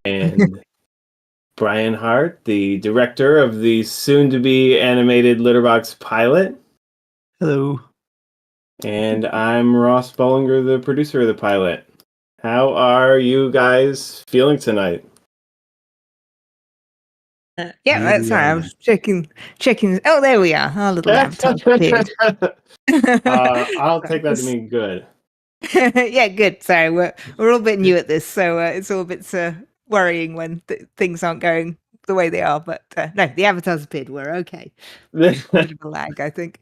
And Brien Hart, the director of the soon-to-be animated Litterbox pilot. Hello. And I'm Ross Bollinger, the producer of the pilot. How are you guys feeling tonight? That's right. I was checking. Oh, there we are. Our little avatar appeared. I'll take that to mean good. Yeah, good. Sorry, we're all a bit new at this, so it's all a bit worrying when things aren't going the way they are. But no, the avatars appeared. We're okay. A bit of a lag, I think.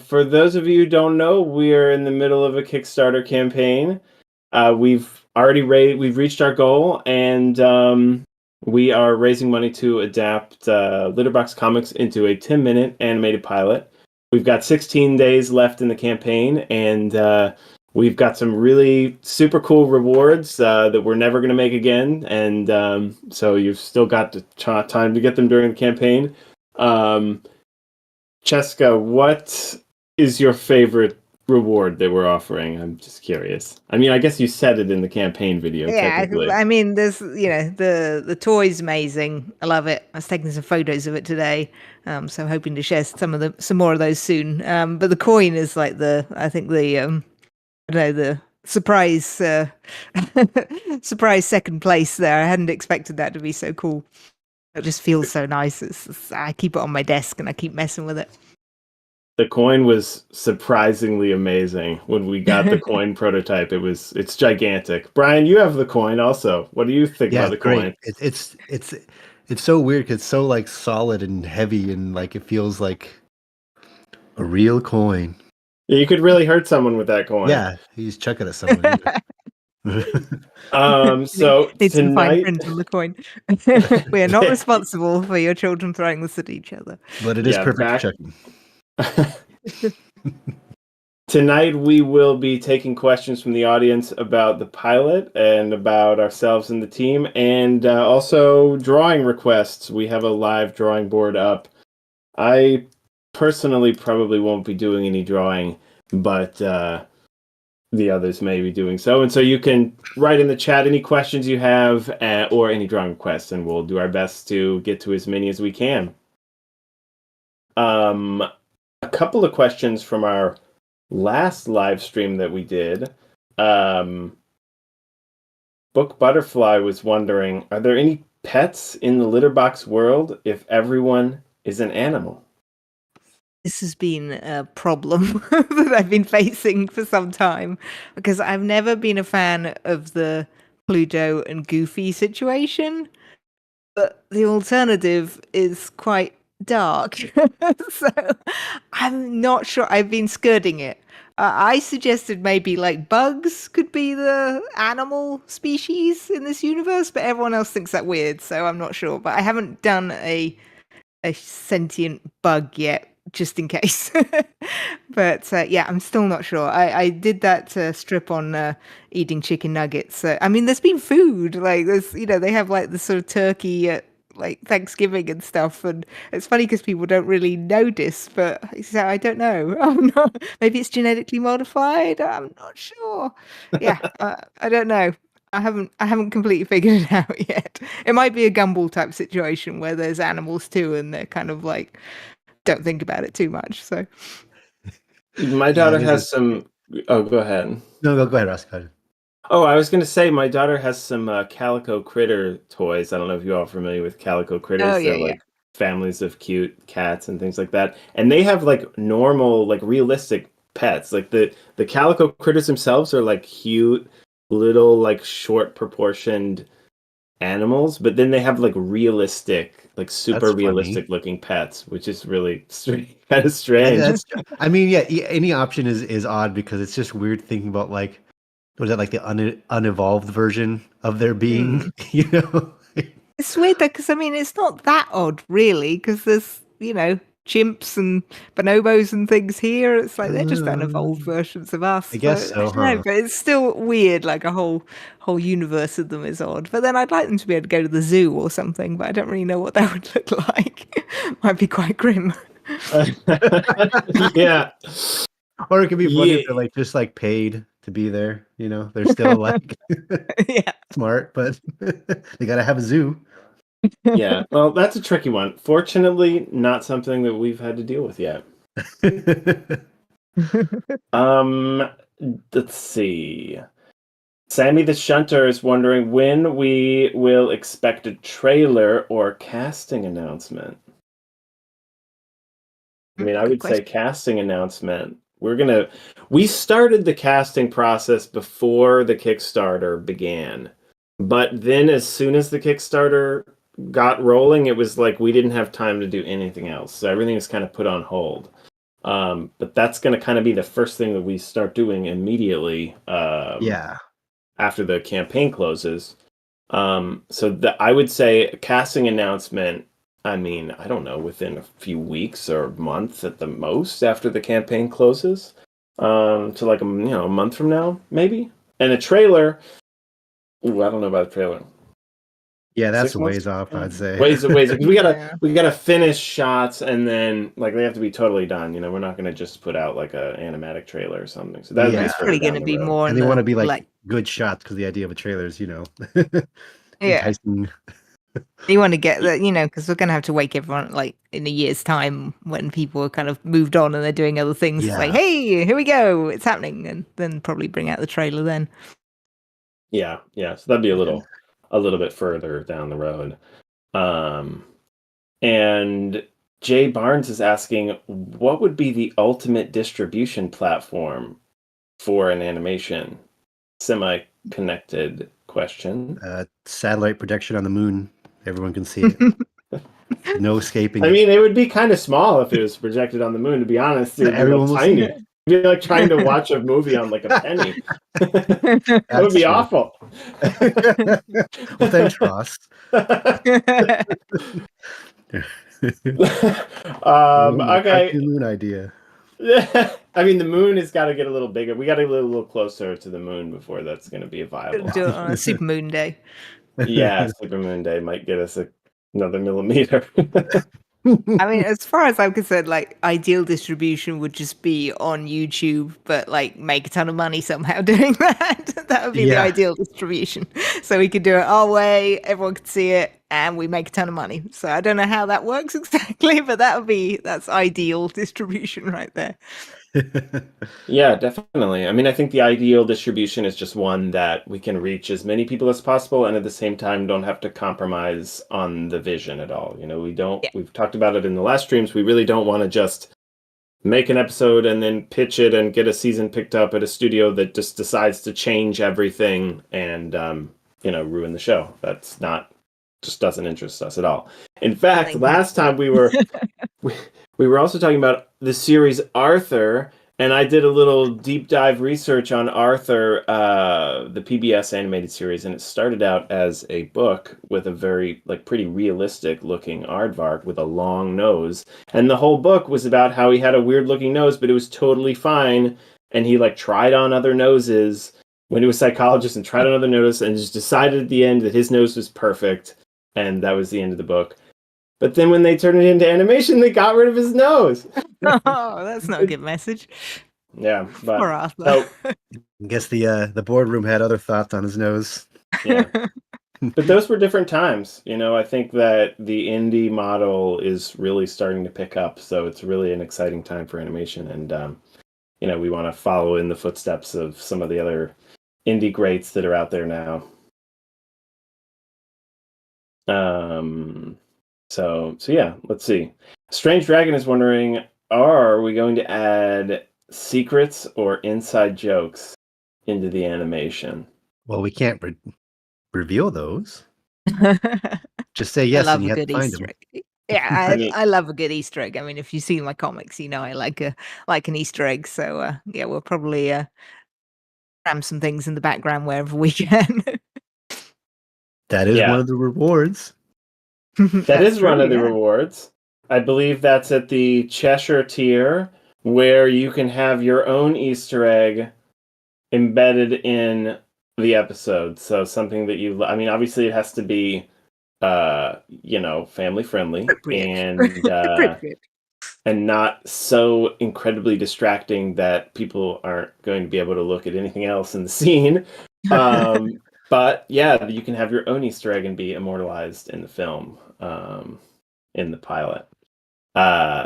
For those of you who don't know, we're in the middle of a Kickstarter campaign. We've reached our goal, and we are raising money to adapt Litterbox Comics into a 10-minute animated pilot. We've got 16 days left in the campaign, and we've got some really super cool rewards that we're never going to make again. And so you've still got the time to get them during the campaign. Cheska, what is your favorite reward that we're offering? I'm just curious. I mean, I guess you said it in the campaign video. Yeah, I mean, there's the toy's amazing. I love it. I was taking some photos of it today, so I'm hoping to share some more of those soon. But the coin is like the surprise surprise second place there. I hadn't expected that to be so cool. It just feels so nice. I keep it on my desk and I keep messing with it. The coin was surprisingly amazing when we got the coin prototype. It's gigantic. Brien, you have the coin also. What do you think about the coin? It's so weird because it's so like solid and heavy and like it feels like a real coin. Yeah, you could really hurt someone with that coin. Yeah, he's chucking at someone. So Need some fine tonight, print on the coin. We are not responsible for your children throwing this at each other. But it is Yeah, perfect back- for checking. tonight we will be taking questions from the audience about the pilot and about ourselves and the team, and also drawing requests. We have a live drawing board up. I personally probably won't be doing any drawing, but the others may be doing so. And so you can write in the chat any questions you have or any drawing requests, and we'll do our best to get to as many as we can. A couple of questions from our last live stream that we did. Book Butterfly was wondering, are there any pets in the Litterbox world if everyone is an animal? This has been a problem that I've been facing for some time because I've never been a fan of the Pluto and Goofy situation, but the alternative is quite dark. So I'm not sure. I've been skirting it. I suggested maybe like bugs could be the animal species in this universe, but everyone else thinks that weird, so I'm not sure. But I haven't done a sentient bug yet, just in case. But yeah, I'm still not sure. I did that strip on eating chicken nuggets. I mean, there's been food like there's, they have like the sort of turkey at like Thanksgiving and stuff, and it's funny because people don't really notice. But so I don't know. I'm not. Maybe it's genetically modified. I'm not sure. Yeah, I don't know. I haven't completely figured it out yet. It might be a Gumball type situation where there's animals too, and they're kind of like don't think about it too much. So My daughter has some. Oh, go ahead. No, go ahead, Ross. Go ahead. Oh, I was going to say my daughter has some Calico Critter toys. I don't know if you're all familiar with Calico Critters. Oh, yeah, They're like families of cute cats and things like that. And they have like normal, like realistic pets. Like the Calico Critters themselves are like cute, little, like short proportioned animals. But then they have like realistic, like super That's realistic funny. looking pets, which is really kind of strange. I mean, yeah, any option is odd because it's just weird thinking about like, what is that, like the unevolved version of their being, you know? It's weird though, because I mean, it's not that odd really, because there's chimps and bonobos and things here. It's like they're just unevolved versions of us. I guess so, I don't know, huh? but it's still weird. Like a whole universe of them is odd. But then I'd like them to be able to go to the zoo or something. But I don't really know what that would look like. Might be quite grim. Yeah. Or it could be funny if they're like just like paid to be there. You know, they're still like smart, but they gotta have a zoo. Yeah, well, that's a tricky one. Fortunately, not something that we've had to deal with yet. Let's see. Sammy the Shunter is wondering when we will expect a trailer or casting announcement. I mean, I would say casting announcement. We started the casting process before the Kickstarter began. But then as soon as the Kickstarter got rolling, it was like we didn't have time to do anything else. So everything was kind of put on hold. But that's going to kind of be the first thing that we start doing immediately after the campaign closes. So I would say a casting announcement, I mean, I don't know, within a few weeks or months at the most after the campaign closes. To like a month from now, maybe. And a trailer, I don't know about a trailer. Yeah, that's a ways off, I'd say. Ways. We gotta finish shots, and then like they have to be totally done. We're not gonna just put out like an animatic trailer or something. So that's probably going to be more. And they want to be like good shots because the idea of a trailer is, enticing. You want to get that, because we're going to have to wake everyone like in a year's time when people are kind of moved on and they're doing other things. It's like, hey, here we go, it's happening, and then probably bring out the trailer then. Yeah. So that'd be a little bit further down the road. And Jay Barnes is asking, what would be the ultimate distribution platform for an animation? Semi-connected question. Satellite projection on the moon. Everyone can see it. No escaping. I mean, it would be kind of small if it was projected on the moon, to be honest. It'd be tiny. It'd be like trying to watch a movie on like a penny. That would be awful. Well, thanks, Ross. My Okay. cartoon moon idea. Yeah, I mean the moon has got to get a little bigger. We got to get a little closer to the moon before that's going to be a viable. Do it on a super moon day. Yeah, super moon day might get us another millimeter. I mean, as far as I'm concerned, like ideal distribution would just be on YouTube, but like make a ton of money somehow doing that. That would be the ideal distribution. So we could do it our way, everyone could see it, and we make a ton of money. So I don't know how that works exactly, but that's ideal distribution right there. Yeah, definitely. I mean, I think the ideal distribution is just one that we can reach as many people as possible and at the same time don't have to compromise on the vision at all. You know, we've talked about it in the last streams. We really don't want to just make an episode and then pitch it and get a season picked up at a studio that just decides to change everything and, ruin the show. Just doesn't interest us at all. In fact, last time we were also talking about the series Arthur, and I did a little deep dive research on Arthur, the PBS animated series, and it started out as a book with a very pretty realistic looking aardvark with a long nose, and the whole book was about how he had a weird looking nose, but it was totally fine, and he tried on other noses when he was a psychologist and tried on other noses and just decided at the end that his nose was perfect, and that was the end of the book. But then when they turned it into animation, they got rid of his nose. Oh, that's not a good message. Yeah, but poor Arthur. I guess the boardroom had other thoughts on his nose. Yeah, but those were different times. I think that the indie model is really starting to pick up, so it's really an exciting time for animation, and we want to follow in the footsteps of some of the other indie greats that are out there now. So yeah, let's see. Strange Dragon is wondering, are we going to add secrets or inside jokes into the animation? Well, we can't reveal those. Just say yes and you have to find them. Yeah, I love a good Easter egg. I mean, if you've seen my comics, I like an Easter egg. So yeah, we'll probably cram some things in the background wherever we can. That is one of the rewards. That is one of the rewards. I believe that's at the Cheshire tier, where you can have your own Easter egg embedded in the episode. So something that obviously it has to be, family friendly and not so incredibly distracting that people aren't going to be able to look at anything else in the scene. But yeah, you can have your own Easter egg and be immortalized in the film, in the pilot.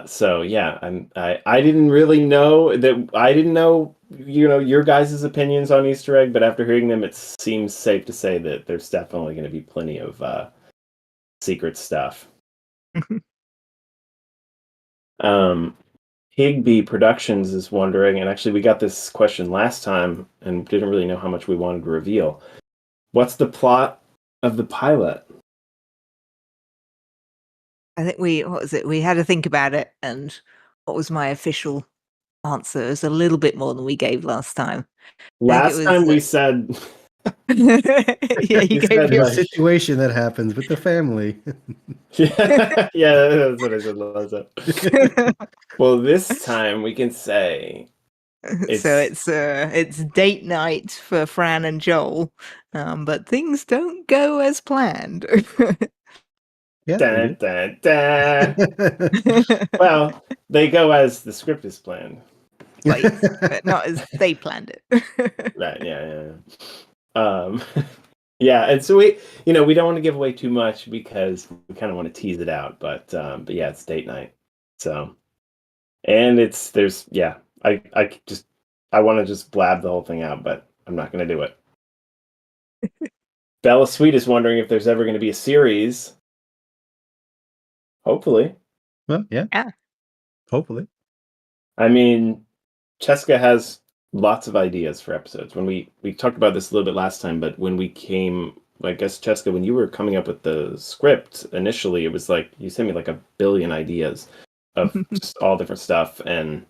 So yeah, I didn't really know that. I didn't know, your guys' opinions on Easter egg, but after hearing them, it seems safe to say that there's definitely going to be plenty of secret stuff. Higby Productions is wondering, and actually we got this question last time and didn't really know how much we wanted to reveal. What's the plot of the pilot? I think we had to think about it, and what was my official answer? It was a little bit more than we gave last time. Last time we said yeah, you gave a situation that happens with the family. yeah, that's what I said last time. Well, this time we can say it's date night for Fran and Joel, but things don't go as planned. Yeah. Dun, dun, dun. Well, they go as the script is planned. But not as they planned it. Right, yeah. Yeah, and so we don't want to give away too much because we kind of want to tease it out, but yeah, it's date night. So, and I want to just blab the whole thing out, but I'm not going to do it. Bella Sweet is wondering if there's ever going to be a series. Hopefully. Well, yeah. Hopefully. I mean, Cheska has lots of ideas for episodes. When we talked about this a little bit last time, but when we came, I guess, Cheska, when you were coming up with the script initially, it was like you sent me like a billion ideas of just all different stuff, and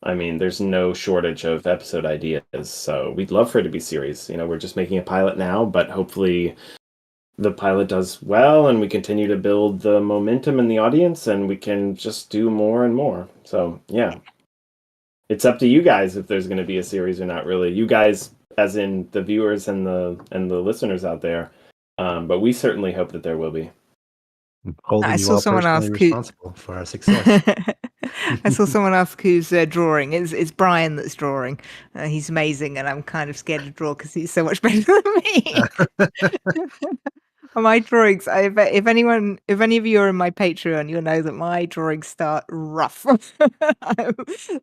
I mean, there's no shortage of episode ideas, so we'd love for it to be series. We're just making a pilot now, but hopefully the pilot does well and we continue to build the momentum in the audience and we can just do more and more. So, yeah. It's up to you guys if there's going to be a series or not, really. You guys, as in the viewers and the listeners out there. But we certainly hope that there will be. Holding you all personally responsible for our success. I saw someone ask who's drawing. It's Brien that's drawing. He's amazing, and I'm kind of scared to draw because he's so much better than me. My drawings, if any of you are in my Patreon, you'll know that my drawings start rough.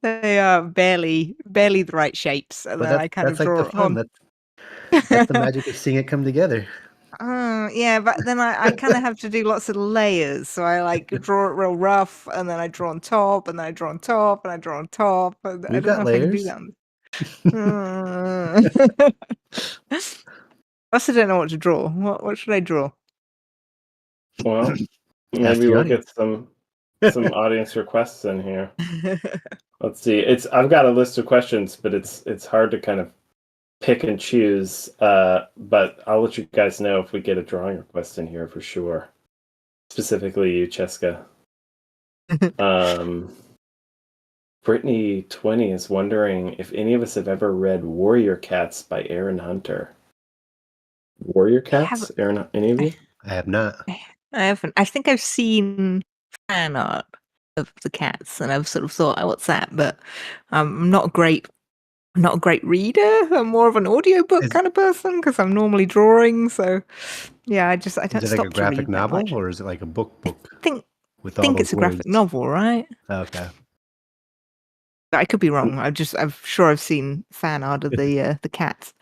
They are barely the right shapes, and then I kind of draw like the fun. That's the magic of seeing it come together. Yeah, but then I kind of have to do lots of layers. So I like draw it real rough, and then I draw on top, and then I draw on top, and I draw on top. And I don't know if I can do that. I also don't know what to draw. What should I draw? Well, maybe we'll get some audience requests in here. Let's see. I've got a list of questions, but it's hard to kind of pick and choose. But I'll let you guys know if we get a drawing request in here for sure. Specifically you, Cheska. Brittany 20 is wondering if any of us have ever read Warrior Cats by Aaron Hunter. Warrior Cats? Aaron, any of you? I have not. I haven't. I think I've seen fan art of the cats, and I've sort of thought, "Oh, what's that?" But I'm not a great reader. I'm more of an audiobook kind of person because I'm normally drawing. So yeah, I don't stop to read. Is it like a graphic novel or is it like a book? I think it's a graphic novel, right? Okay. I could be wrong. I'm sure I've seen fan art of the cats.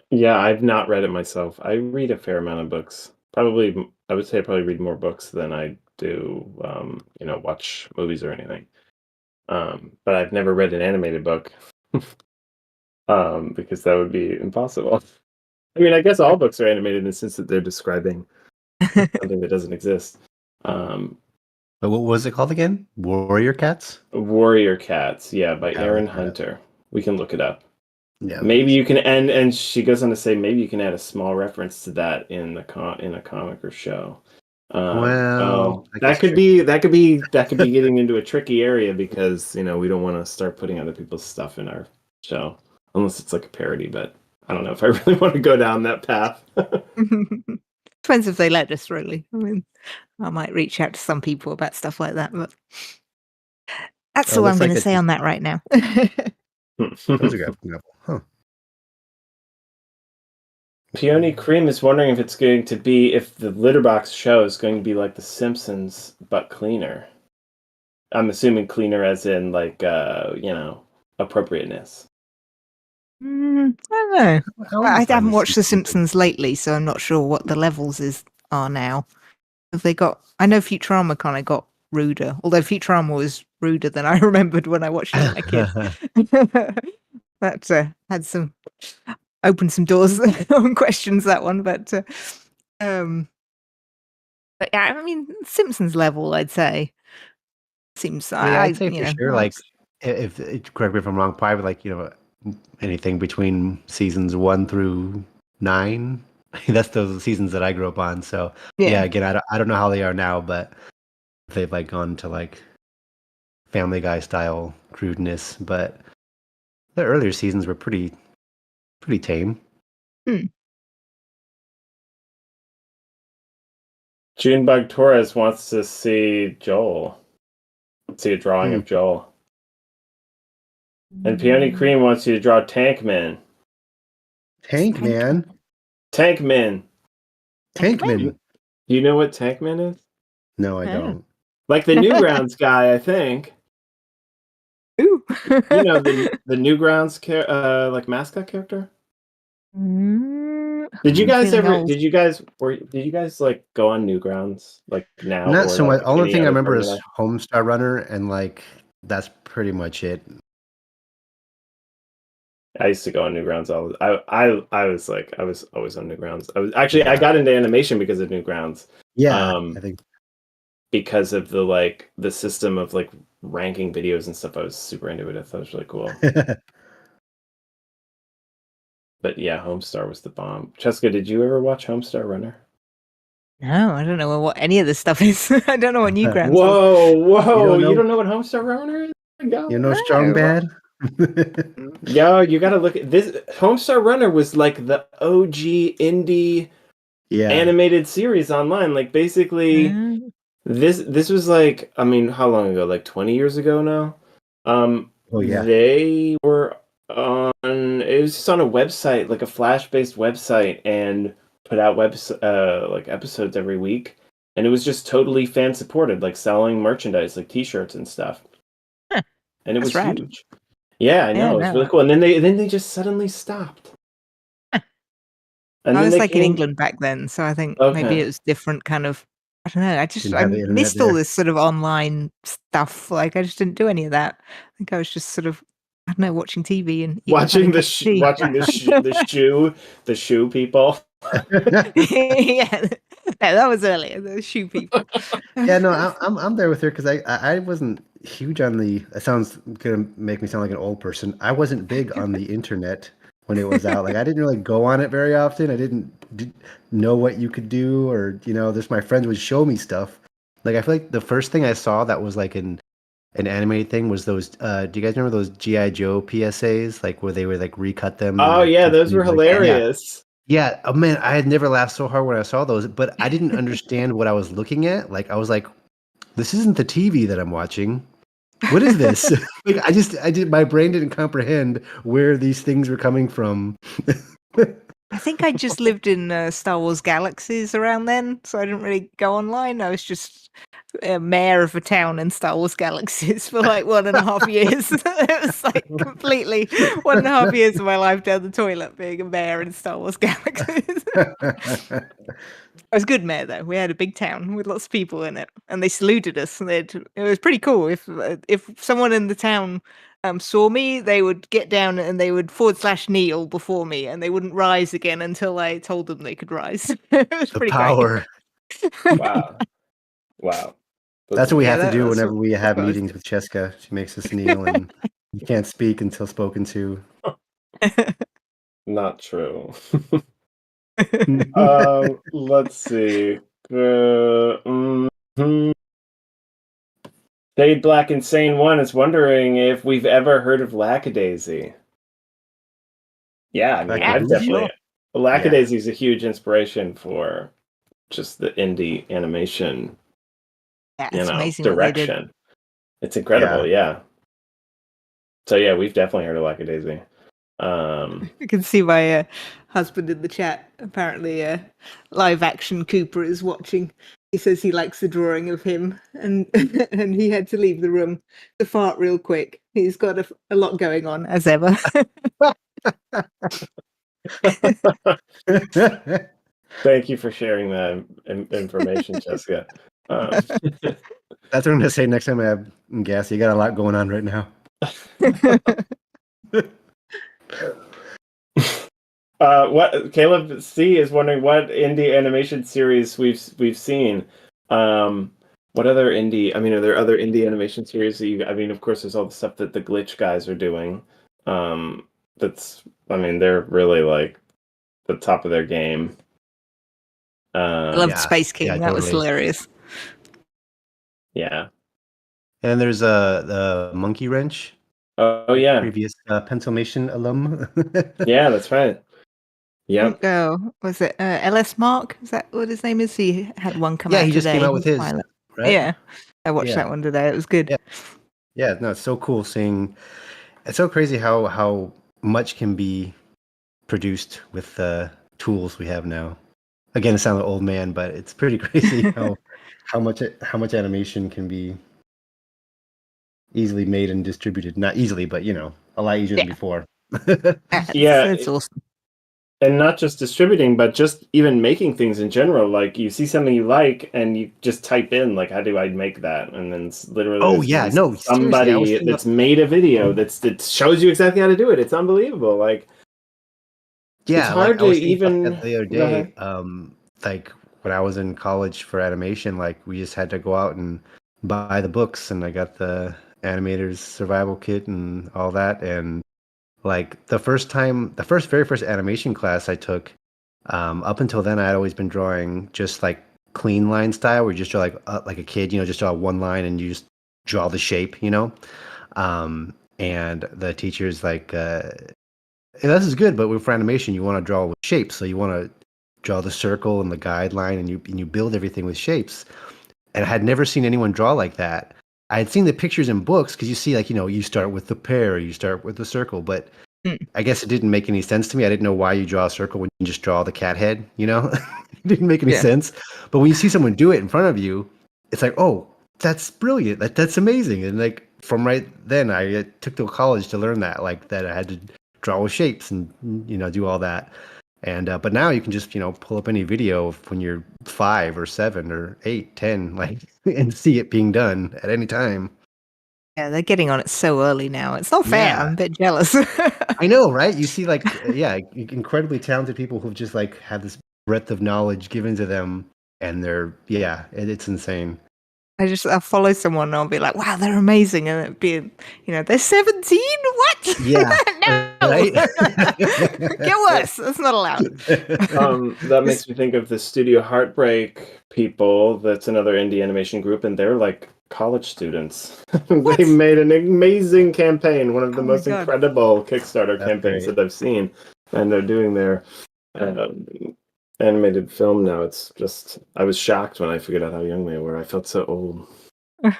Yeah, I've not read it myself. I read a fair amount of books. I would say I probably read more books than I do, watch movies or anything. But I've never read an animated book, because that would be impossible. I mean, I guess all books are animated in the sense that they're describing something that doesn't exist. But what was it called again? Warrior Cats? Warrior Cats, yeah, by Aaron Hunter. We can look it up. Yeah. Maybe you can, and she goes on to say maybe you can add a small reference to that in a comic or show. That could be getting into a tricky area because we don't want to start putting other people's stuff in our show unless it's like a parody. But I don't know if I really want to go down that path. Depends if they let us, really. I mean, I might reach out to some people about stuff like that, but that's all I'm going to say on that right now. Those are graphic novel. Huh. Peony Cream is wondering if the Litterbox show is going to be like The Simpsons but cleaner. I'm assuming cleaner as in like appropriateness. I don't know. I haven't watched The Simpsons lately, so I'm not sure what the levels are now. Have they got? I know Futurama kind of got ruder, although Futurama was ruder than I remembered when I watched it as a kid. That had opened some doors on questions, that one, but yeah, I mean, Simpsons level, I'd say. Seems I'd say for sure. Like, if correct me if I'm wrong, probably like anything between seasons 1 through 9. That's those seasons that I grew up on. So yeah, again, I don't know how they are now, but they've like gone to like Family Guy style crudeness. But the earlier seasons were pretty tame. Junebug Torres wants to see Joel. Let's see a drawing of Joel. And Peony Cream wants you to draw Tankman. Tankman? Tankman. You know what Tankman is? No, I don't. Like the Newgrounds guy, I think. Ooh. The Newgrounds like mascot character? Did you guys like go on Newgrounds like now? Not so much. Only thing I remember is Homestar Runner, and like that's pretty much it. I used to go on Newgrounds all. I was always on Newgrounds. I got into animation because of Newgrounds. Yeah, I think because of the system of like ranking videos and stuff. I was super into it. I thought it was really cool. But yeah, Homestar was the bomb. Cheska, did you ever watch Homestar Runner? No, I don't know what any of this stuff is. I don't know what Newgrounds is. Whoa! You don't know what Homestar Runner is? Oh my God. You know Strong Bad? Yo, you gotta look at this. Homestar Runner was like the OG indie animated series online. Like basically, this was like, I mean, how long ago? Like 20 years ago now. They were on. It was just on a website, like a Flash-based website, and put out like episodes every week, and it was just totally fan supported, like selling merchandise, like T-shirts and stuff. And it was huge. Yeah, I know. It was really cool. And then they just suddenly stopped. And I was like in England back then, so I think maybe it was different kind of. I don't know. I missed all this sort of online stuff. Like I just didn't do any of that. I think I was just sort of, I don't know, watching TV and watching the shoe people. Yeah, that was earlier. The shoe people. Yeah, no, I'm there with her because I wasn't huge on the. It sounds gonna make me sound like an old person. I wasn't big on the internet when it was out. Like I didn't really go on it very often. I didn't know what you could do, or just my friends would show me stuff. Like I feel like the first thing I saw that was like an animated thing was those. Do you guys remember those G.I. Joe PSAs? Like where they would like recut them. Oh yeah, those were hilarious. Yeah, oh man, I had never laughed so hard when I saw those, but I didn't understand what I was looking at. Like I was like, this isn't the TV that I'm watching. What is this? Like I did my brain didn't comprehend where these things were coming from. I think I just lived in Star Wars Galaxies around then, so I didn't really go online. I was just mayor of a town in Star Wars Galaxies for like 1.5 years. It was like completely 1.5 years of my life down the toilet being a mayor in Star Wars Galaxies. I was a good mayor though. We had a big town with lots of people in it, and they saluted us. And it was pretty cool. If someone in the town saw me, they would get down and they would / kneel before me, and they wouldn't rise again until I told them they could rise. It was the pretty power. Great. Wow. That's what we have to do whenever we have meetings with Cheska. She makes us kneel, and you can't speak until spoken to. Not true. Let's see. Shade Black Insane 1 is wondering if we've ever heard of Lackadaisy. Yeah, I mean, I've definitely. Lackadaisy is a huge inspiration for just the indie animation. Yeah, it's amazing direction. It's incredible, yeah. So yeah, we've definitely heard of Lackadaisy. You can see my husband in the chat. Apparently, live action Cooper is watching. He says he likes the drawing of him, and and he had to leave the room to fart real quick. He's got a lot going on as ever. Thank you for sharing that information, Jessica. That's what I'm gonna say next time I have gas. You got a lot going on right now. What Caleb C is wondering what indie animation series we've seen. What other indie? I mean, are there other indie animation series that you? I mean, of course, there's all the stuff that the Glitch guys are doing. They're really like the top of their game. I loved Space King. That totally was hilarious. Yeah. And there's the Monkey Wrench. Oh yeah, previous Pennsylmation alum. Yeah, that's right. Yeah. Was it LS Mark? Is that what his name is? He had one come out. Yeah, he just today. came out with his. Right? Yeah, I watched that one today. It was good. Yeah, no, it's so cool seeing. It's so crazy how much can be produced with the tools we have now. Again, it sounds like old man, but it's pretty crazy how much animation can be easily made and distributed. Not easily, but a lot easier than before. It's awesome. And not just distributing, but just even making things in general. Like you see something you like, and you just type in like, "How do I make that?" And then it's literally somebody that's made a video that shows you exactly how to do it. It's unbelievable. Like it's hard to even. The other day, like when I was in college for animation, like we just had to go out and buy the books, and I got the animator's survival kit and all that. And like the very first animation class I took, up until then I had always been drawing just like clean line style, where you just draw like a kid, just draw one line and you just draw the shape, and the teacher's like, "Hey, this is good, but for animation, you want to draw with shapes. So you want to draw the circle and the guideline, and you build everything with shapes." And I had never seen anyone draw like that. I had seen the pictures in books because you see, like, you start with the pear, you start with the circle, but I guess it didn't make any sense to me. I didn't know why you draw a circle when you just draw the cat head, It didn't make any sense. But when you see someone do it in front of you, it's like, oh, that's brilliant. That's amazing. And like from right then, I took to college to learn that, like that I had to draw with shapes and, do all that. And but now you can just pull up any video of when you're 5 or 7 or 8, 10, like, and see it being done at any time. Yeah, they're getting on it so early now. It's not fair. Yeah. I'm a bit jealous. I know, right? You see, like, incredibly talented people who've just like had this breadth of knowledge given to them, and it's insane. I'll follow someone and I'll be like, wow, they're amazing. And it'd be, they're 17? What? Yeah. No. Right? Get worse. That's not allowed. That makes me think of the Studio Heartbreak people. That's another indie animation group, and they're like college students. They made an amazing campaign, one of the most incredible Kickstarter campaigns that I've seen. And they're doing their animated film now. It's just, I was shocked when I figured out how young they were. I felt so old.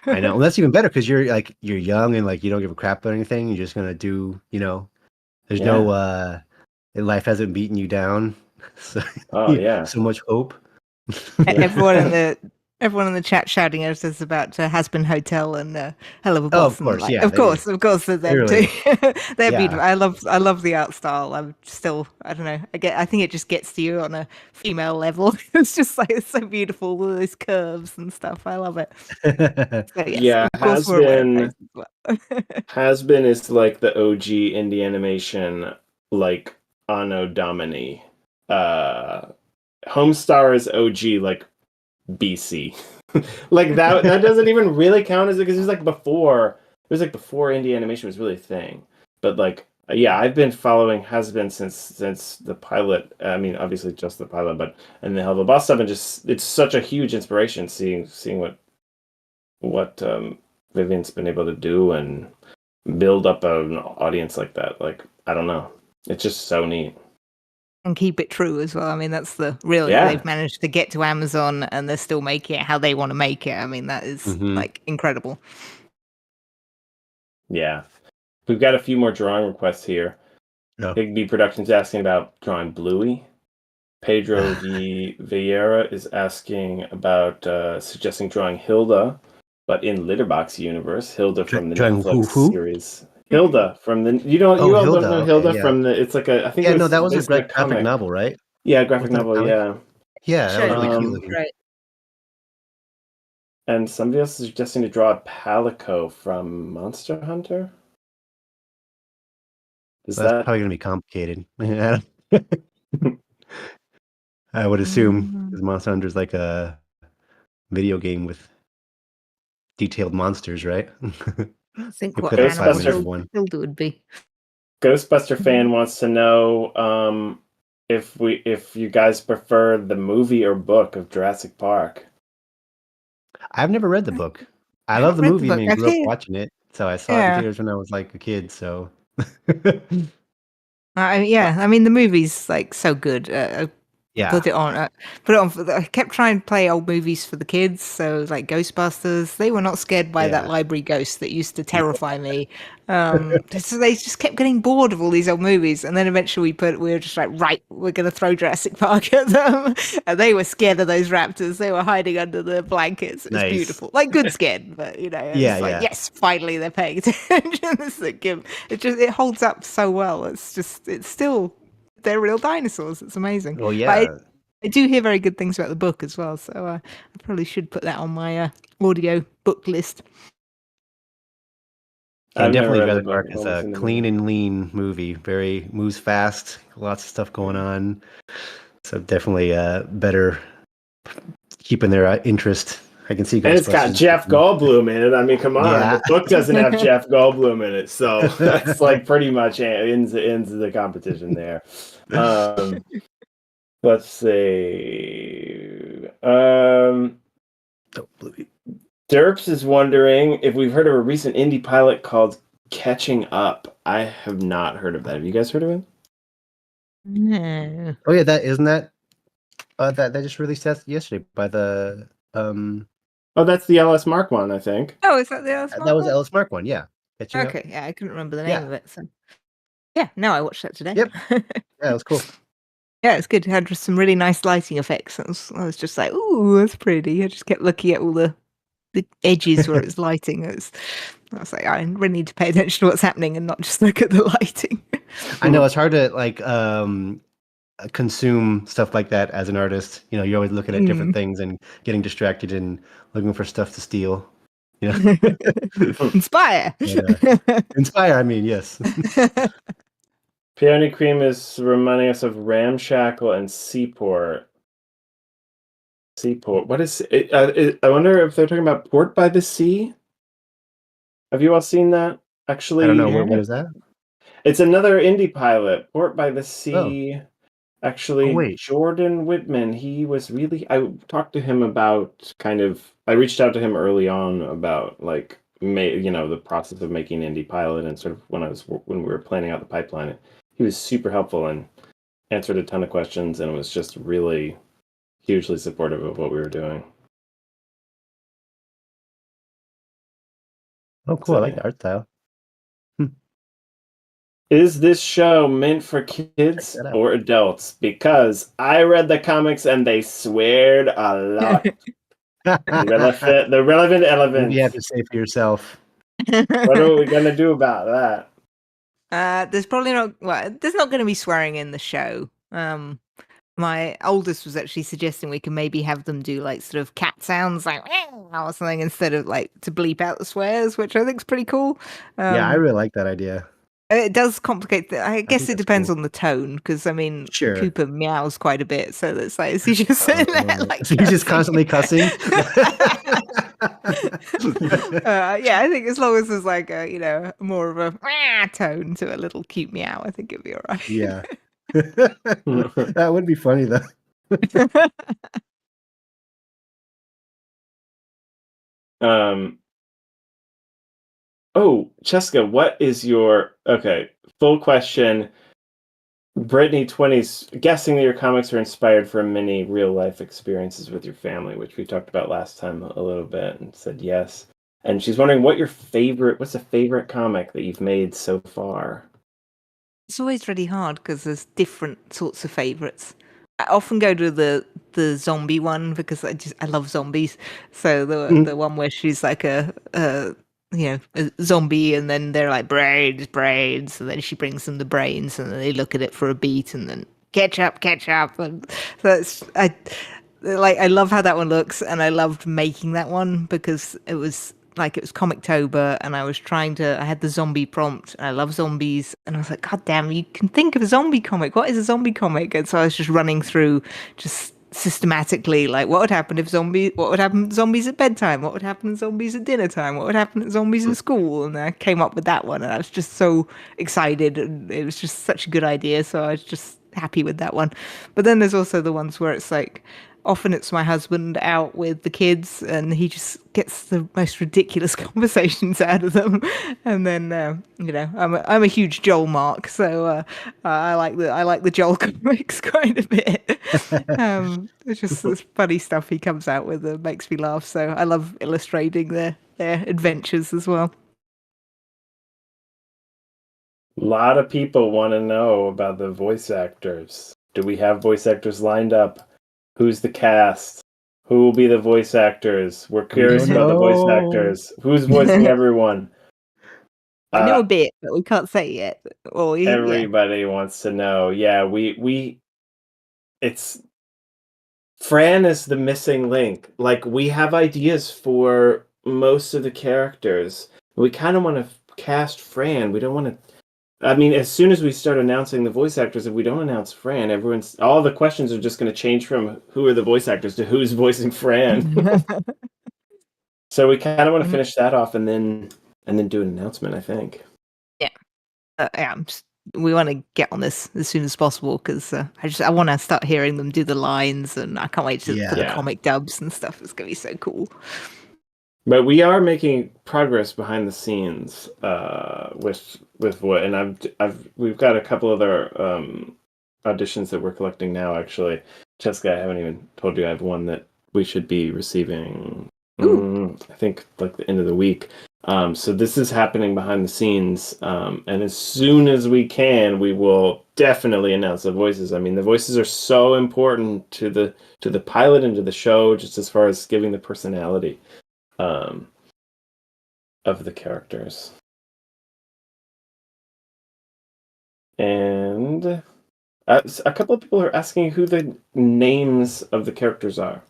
I know. Well, that's even better because you're young and like you don't give a crap about anything. You're just gonna do, there's no life hasn't beaten you down. So so much hope. Everyone in the chat shouting at us about Has-Been Hotel and Hell of a Boss. Of course, of course, they're them Clearly. too. They're beautiful. I love the art style. I'm still, I don't know. I think it just gets to you on a female level. It's just like, it's so beautiful, all those curves and stuff. I love it. So, yes, Has-Been is like the OG indie animation, like Anno Domini. Homestar is OG, like BC. Like that doesn't even really count as it, because it was before indie animation was really a thing. But like, I've been following Has-Been since the pilot. I mean, obviously just the pilot, and the Hell of a Boss stuff, and just, it's such a huge inspiration seeing what Vivian's been able to do and build up an audience like that. Like, I don't know, it's just so neat. And keep it true as well. I mean, that's they've managed to get to Amazon and they're still making it how they want to make it. I mean, that is like incredible. Yeah. We've got a few more drawing requests here. No. Big Productions asking about drawing Bluey. Pedro Vieira is asking about suggesting drawing Hilda, but in Litterbox universe. Hilda from the Netflix series. Hilda from the all don't know Hilda from the, it's like a, I think that was a graphic novel, right? Yeah, graphic novel, yeah. Yeah, that was really cute looking. Right. And somebody else is suggesting to draw a Palico from Monster Hunter. That's probably going to be complicated. I would assume, because Monster Hunter is like a video game with detailed monsters, right? I think what Hilda would be. Ghostbuster fan wants to know if you guys prefer the movie or book of Jurassic Park. I've never read the book. I love the movie. I grew up watching it, so I saw it in theaters when I was like a kid. So, I mean, the movie's like so good. Put it on. I kept trying to play old movies for the kids. So like Ghostbusters, they were not scared by that library ghost that used to terrify me. So they just kept getting bored of all these old movies, and then eventually we were just like, right, we're going to throw Jurassic Park at them, and they were scared of those raptors. They were hiding under the blankets. It was beautiful, like good scared, but yes, finally they're paying attention. It holds up so well. It's still. They're real dinosaurs. It's amazing. Well, yeah. But I do hear very good things about the book as well, so I probably should put that on my audio book list. Definitely Jurassic Park is a clean and lean movie. Very moves fast, lots of stuff going on. So definitely better keeping their interest I can see And it's got Ghostbusters. Jeff Goldblum in it. I mean, come on. Yeah. The book doesn't have Jeff Goldblum in it, so that's like pretty much ends the competition there. Let's see. Derps is wondering if we've heard of a recent indie pilot called Catching Up. I have not heard of that. Have you guys heard of it? No. Oh yeah, that isn't that that just released that yesterday by the Oh, that's the LS Mark one, I think. Oh, is that the Ellis that was one? Ellis Mark one, yeah. Okay, yeah, I couldn't remember the name Yeah. of it. So, yeah, no, I watched that today. Yep. Yeah, that was cool. Yeah, it's good. It had just some really nice lighting effects. I was just like, ooh, that's pretty. I just kept looking at all the edges where it's lighting. I was like, I really need to pay attention to what's happening and not just look at the lighting. I know it's hard to like consume stuff like that as an artist. You know, you're always looking at different things and getting distracted and looking for stuff to steal. You know, Inspire. Inspire. I mean, yes. Peony Cream is reminding us of Ramshackle and Seaport. Seaport. What is it? I wonder if they're talking about Port by the Sea. Have you all seen that? Actually, I don't know. What is that? It's another indie pilot, Port by the Sea. Oh. Actually, wait. Jordan Whitman, he was really... I talked to him about I reached out to him early on about, like, the process of making indie pilot and sort of when we were planning out the pipeline. He was super helpful and answered a ton of questions and was just really hugely supportive of what we were doing. Oh, cool. So, I like the art style. Is this show meant for kids or adults? Because I read the comics and they sweared a lot. The relevant elements. You have to say for yourself. What are we going to do about that? There's probably not. Well, there's not going to be swearing in the show. My oldest was actually suggesting we can maybe have them do like sort of cat sounds, like or something, instead of like to bleep out the swears, which I think is pretty cool. Yeah, I really like that idea. It does complicate. I guess it depends on the tone, because I mean, Sure. Cooper meows quite a bit, so it's like, is he just sitting there like? So he's just constantly cussing. Yeah, I think as long as there's like a more of a tone to a little cute meow, I think it'd be all right. Yeah, that would be funny though. Oh, Cheska, what is your full question? Brittany 20's guessing that your comics are inspired from many real life experiences with your family, which we talked about last time a little bit, and said yes. And she's wondering what's the favorite comic that you've made so far? It's always really hard because there's different sorts of favorites. I often go to the zombie one because I love zombies. So the one where she's like a zombie, and then they're like brains, and then she brings them the brains, and then they look at it for a beat, and then ketchup, and so I love how that one looks, and I loved making that one because it was Comictober, and I had the zombie prompt, and I love zombies, and I was like, God damn, you can think of a zombie comic. What is a zombie comic? And so I was just running through just systematically, like, what would happen to zombies at bedtime? What would happen to zombies at dinner time? What would happen to zombies in school? And I came up with that one, and I was just so excited, and it was just such a good idea, so I was just happy with that one. But then there's also the ones where it's like, often it's my husband out with the kids, and he just gets the most ridiculous conversations out of them. And then I'm a huge Joel mark, so I like the Joel comics quite a bit. It's just this funny stuff he comes out with that makes me laugh. So I love illustrating their adventures as well. A lot of people want to know about the voice actors. Do we have voice actors lined up? Who's the cast? Who will be the voice actors? We're curious about the voice actors. Who's voicing everyone? I know a bit, but we can't say it yet. Everybody wants to know. Yeah, it's Fran is the missing link. Like, we have ideas for most of the characters. We kind of want to cast Fran. We don't want to. I mean, as soon as we start announcing the voice actors, if we don't announce Fran, all the questions are just going to change from who are the voice actors to who's voicing Fran. So we kind of want to Mhm. finish that off and then do an announcement, I think. We want to get on this as soon as possible because I want to start hearing them do the lines, and I can't wait for the Yeah. comic dubs and stuff. It's gonna be so cool. But we are making progress behind the scenes with what, and we've got a couple other auditions that we're collecting now. Actually, Jessica, I haven't even told you I have one that we should be receiving. I think like the end of the week. So this is happening behind the scenes, and as soon as we can, we will definitely announce the voices. I mean, the voices are so important to the pilot and to the show, just as far as giving the personality of the characters. And a couple of people are asking who the names of the characters are.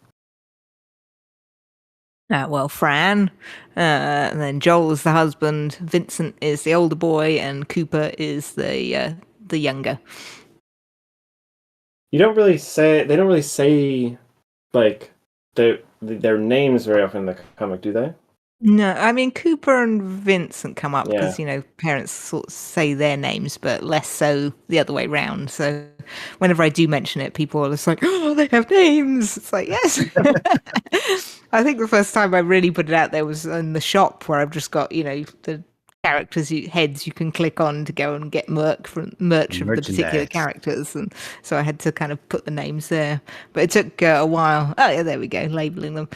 Well, Fran, and then Joel is the husband, Vincent is the older boy, and Cooper is the younger. They don't really say like their names very often in the comic, do they? No, I mean Cooper and Vincent come up because Yeah. parents sort of say their names, but less so the other way round. So whenever I do mention it, people are just like, "Oh, they have names." It's like, yes. I think the first time I really put it out there was in the shop where I've just got the characters heads you can click on to go and get merch of the particular Merchandise. characters, and so I had to kind of put the names there. But it took a while. Oh yeah, there we go, labeling them.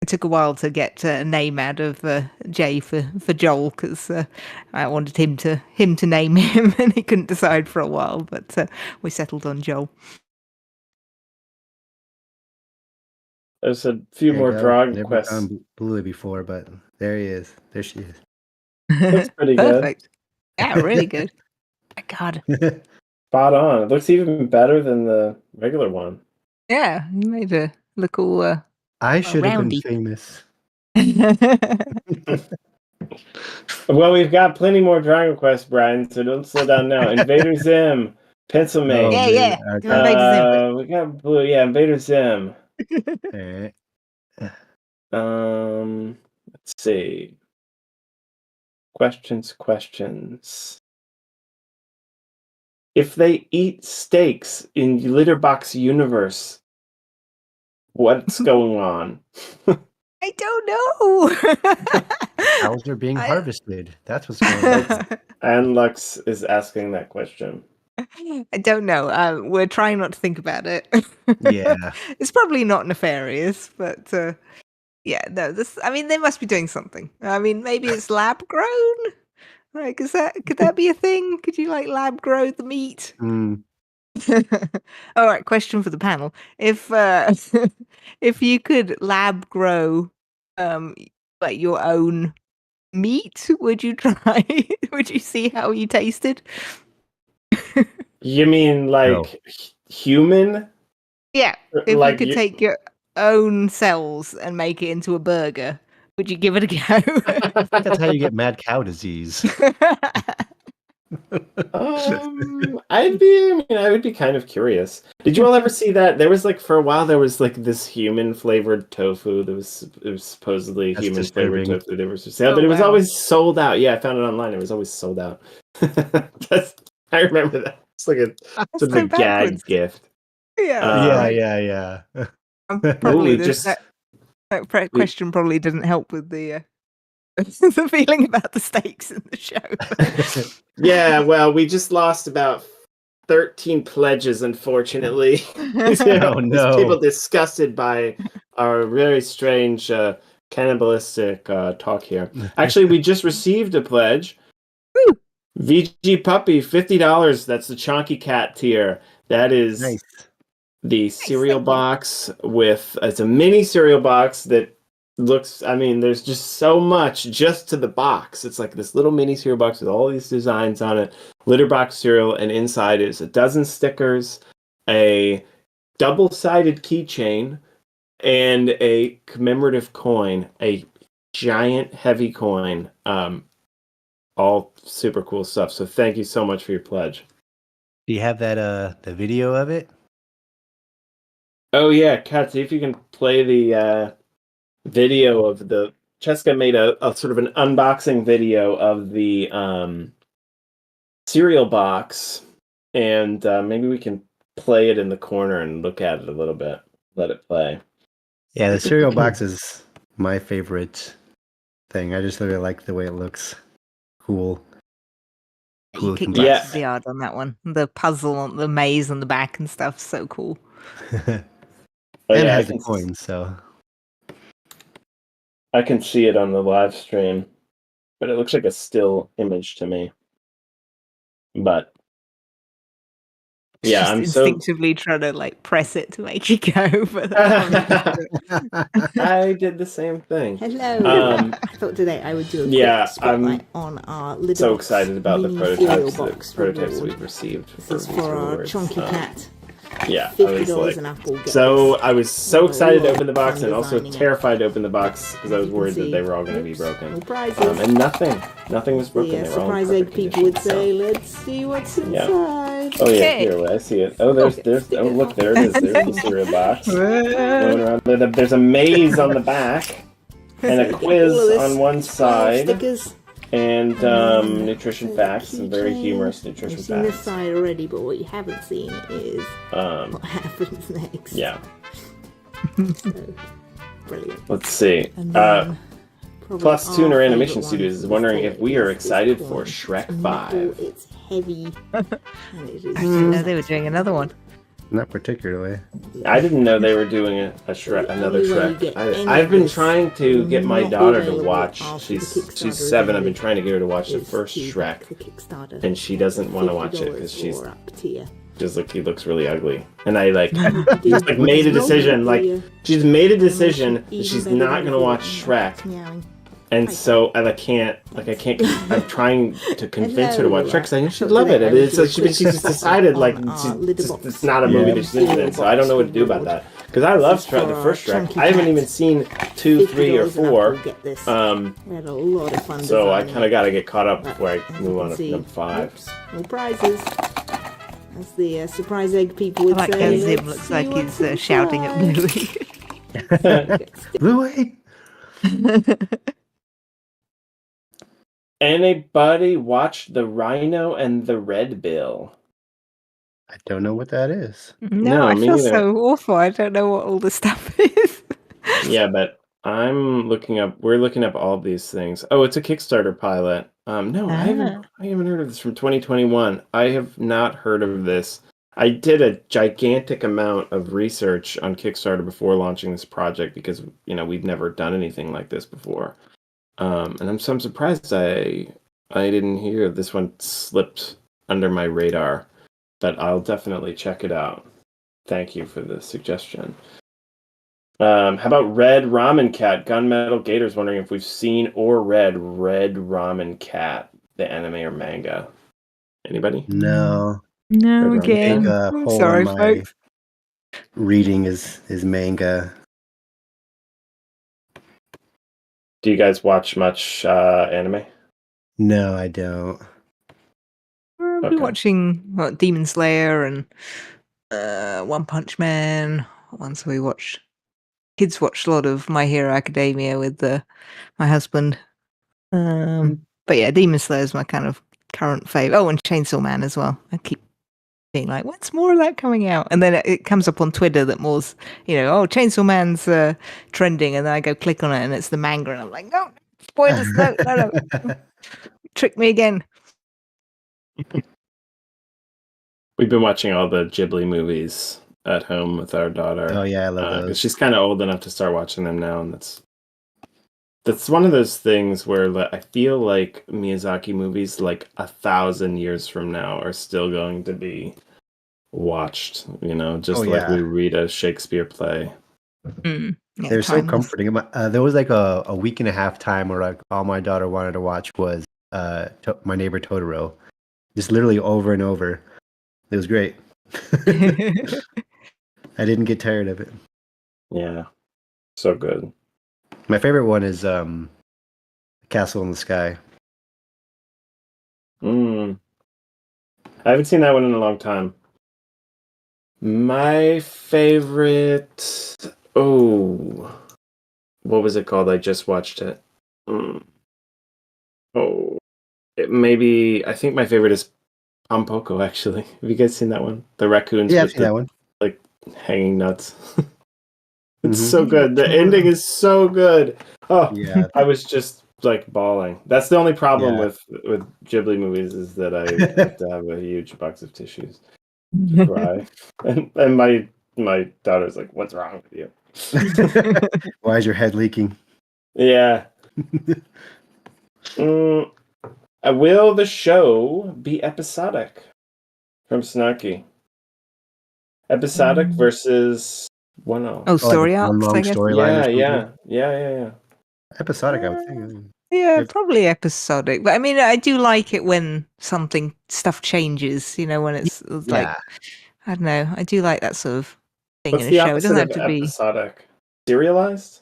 It took a while to get a name out of Jay for Joel because I wanted him to name him, and he couldn't decide for a while. But we settled on Joel. There's a few more Dragon Never Quests. gone Bluey before, but there he is. There she is. Looks pretty Perfect. Yeah, really good. My God. Spot on. It looks even better than the regular one. Yeah, you made it look all I should have been roundy. famous. Well, we've got plenty more Dragon Quest, Brian, so don't slow down now. Invader Zim, Pencil Mate. Yeah. Okay. Do Invader Zim. We got Blue, yeah, Invader Zim. Alright. Let's see. Questions. If they eat steaks in Litterbox universe, what's going on? I don't know. Cows are being harvested. That's what's going on. And Lux is asking that question. I don't know. We're trying not to think about it. Yeah. It's probably not nefarious, but yeah, no. They must be doing something. I mean, maybe it's lab grown. Like, could that be a thing? Could you lab grow the meat? Mm. All right, question for the panel: If if you could lab grow, your own meat, would you try? Would you see how you tasted? You mean like human? Yeah, if you could take your own cells and make it into a burger, would you give it a go? I think that's how you get mad cow disease. I would be kind of curious. Did you all ever see that? There was for a while there was this human flavored tofu. It was supposedly That's human disturbing. flavored tofu. They were for sale, but it was always sold out. Yeah, I found it online. It was always sold out. I remember that. It's like a sort of a gag gift. Yeah. Probably that question probably didn't help with the the feeling about the stakes in the show. Yeah, well, we just lost about 13 pledges, unfortunately. Oh no! People disgusted by our very strange cannibalistic talk here. Actually, we just received a pledge. Woo! VG Puppy, $50. That's the Chonky Cat tier. That is Nice. the cereal box with it's a mini cereal box that looks, there's just so much just to the box. It's like this little mini cereal box with all these designs on it, Litterbox cereal, and inside is a dozen stickers, a double-sided keychain, and a commemorative coin, a giant heavy coin. All super cool stuff. So thank you so much for your pledge. Do you have that the video of it? Oh yeah, Kat, see if you can play the video of the Cheska made a sort of an unboxing video of the cereal box, and maybe we can play it in the corner and look at it a little bit. Let it play. Yeah, the cereal box is my favorite thing. I just really like the way it looks. Cool. You kicked Yeah. the art on that one. The puzzle, the maze on the back and stuff. So cool. And it has the coins, so I can see it on the live stream, but it looks like a still image to me. But yeah, just I'm instinctively trying to like press it to make it go. But I did the same thing. Hello. I thought today I would do a quick spotlight on our Litterbox so excited about the mini prototypes we've received. This is for our chunky cat. Yeah, $50 an apple. I was so excited to open the box and also terrified to open the box because I was worried that they were all going to be broken. And nothing was broken. The surprise egg people would say, "Let's see what's inside." Oh yeah, here I see it. Oh, there's oh look, there it is. There's the cereal box. Going around. There's a maze on the back and a quiz on one side. Stickers. And nutrition facts, some very humorous nutrition facts. You've seen this side already, but what you haven't seen is what happens next. Yeah. So, brilliant. Let's see. Plus Tuner Animation Studios is wondering if we are excited for Shrek 5. It's heavy. And it is I didn't know they were doing another one. not particularly. I didn't know they were doing another Shrek. I've been trying to get my daughter to watch. She's 7. I've been trying to get her to watch the first Shrek, and she doesn't want to watch it because he looks really ugly. And I just made a decision. She's made a decision that she's not gonna watch Shrek. And so, I can't. I'm trying to convince her to watch Shrek because I know she'd love it. And it's she just decided it's not a movie that she's interested in. So I don't know what to do about that because I love Shrek, the first Shrek. I haven't even seen 2, 3, or 4. So I kind of got to get caught up before I move on to number 5. No prizes. As the surprise egg people would say. Zim looks like he's shouting at Bluey. Bluey. Anybody watch The Rhino and the Red Bill? I don't know what that is. No, I feel so awful. I don't know what all this stuff is. Yeah, but we're looking up all of these things. Oh, it's a Kickstarter pilot. No, I haven't heard of this from 2021. I have not heard of this. I did a gigantic amount of research on Kickstarter before launching this project because, we've never done anything like this before. And I'm surprised I didn't hear this one slipped under my radar, but I'll definitely check it out. Thank you for the suggestion. How about Red Ramen Cat? Gunmetal Gator's wondering if we've seen or read Red Ramen Cat, the anime or manga. Anybody? No. No, again. Sorry, folks. Reading is manga. Do you guys watch much anime? No, I don't. We've been watching Demon Slayer and One Punch Man. Once we watched, kids watched a lot of My Hero Academia with my husband. But yeah, Demon Slayer is my kind of current fave. Oh, and Chainsaw Man as well. I keep being like, when's more of that coming out? And then it comes up on Twitter that more's, Chainsaw Man's trending, and then I go click on it and it's the manga, and I'm like, no, spoilers, no. Trick me again. We've been watching all the Ghibli movies at home with our daughter. Oh yeah, I love those. She's kind of old enough to start watching them now, and that's one of those things where I feel like Miyazaki movies, 1,000 years from now, are still going to be watched. We read a Shakespeare play. Yeah, they're so comforting. There was a week and a half time where all my daughter wanted to watch was My Neighbor Totoro, just literally over and over. It was great. I didn't get tired of it. Yeah, so good. My favorite one is Castle in the Sky. I haven't seen that one in a long time. My favorite... what was it called? I just watched it. Oh, maybe I think my favorite is Pompoko. Actually, have you guys seen that one? The raccoons Yeah, I've with seen that one. like hanging nuts. It's so good. The ending is so good. Oh, Yeah. I was just like bawling. That's the only problem Yeah. with Ghibli movies is that I have to have a huge box of tissues to cry. And my daughter's like, "What's wrong with you?" Why is your head leaking? Yeah. Will the show be episodic? From Snarky. Episodic versus one-off. Oh, Like story one arcs, I long guess. storyline or Yeah, something? yeah. Episodic, I would think. Yeah, If- probably episodic. But I mean, I do like it when stuff changes, when it's like, Yeah. I don't know. I do like that sort of thing What's in a the show. It doesn't opposite have of to be, episodic? Serialized?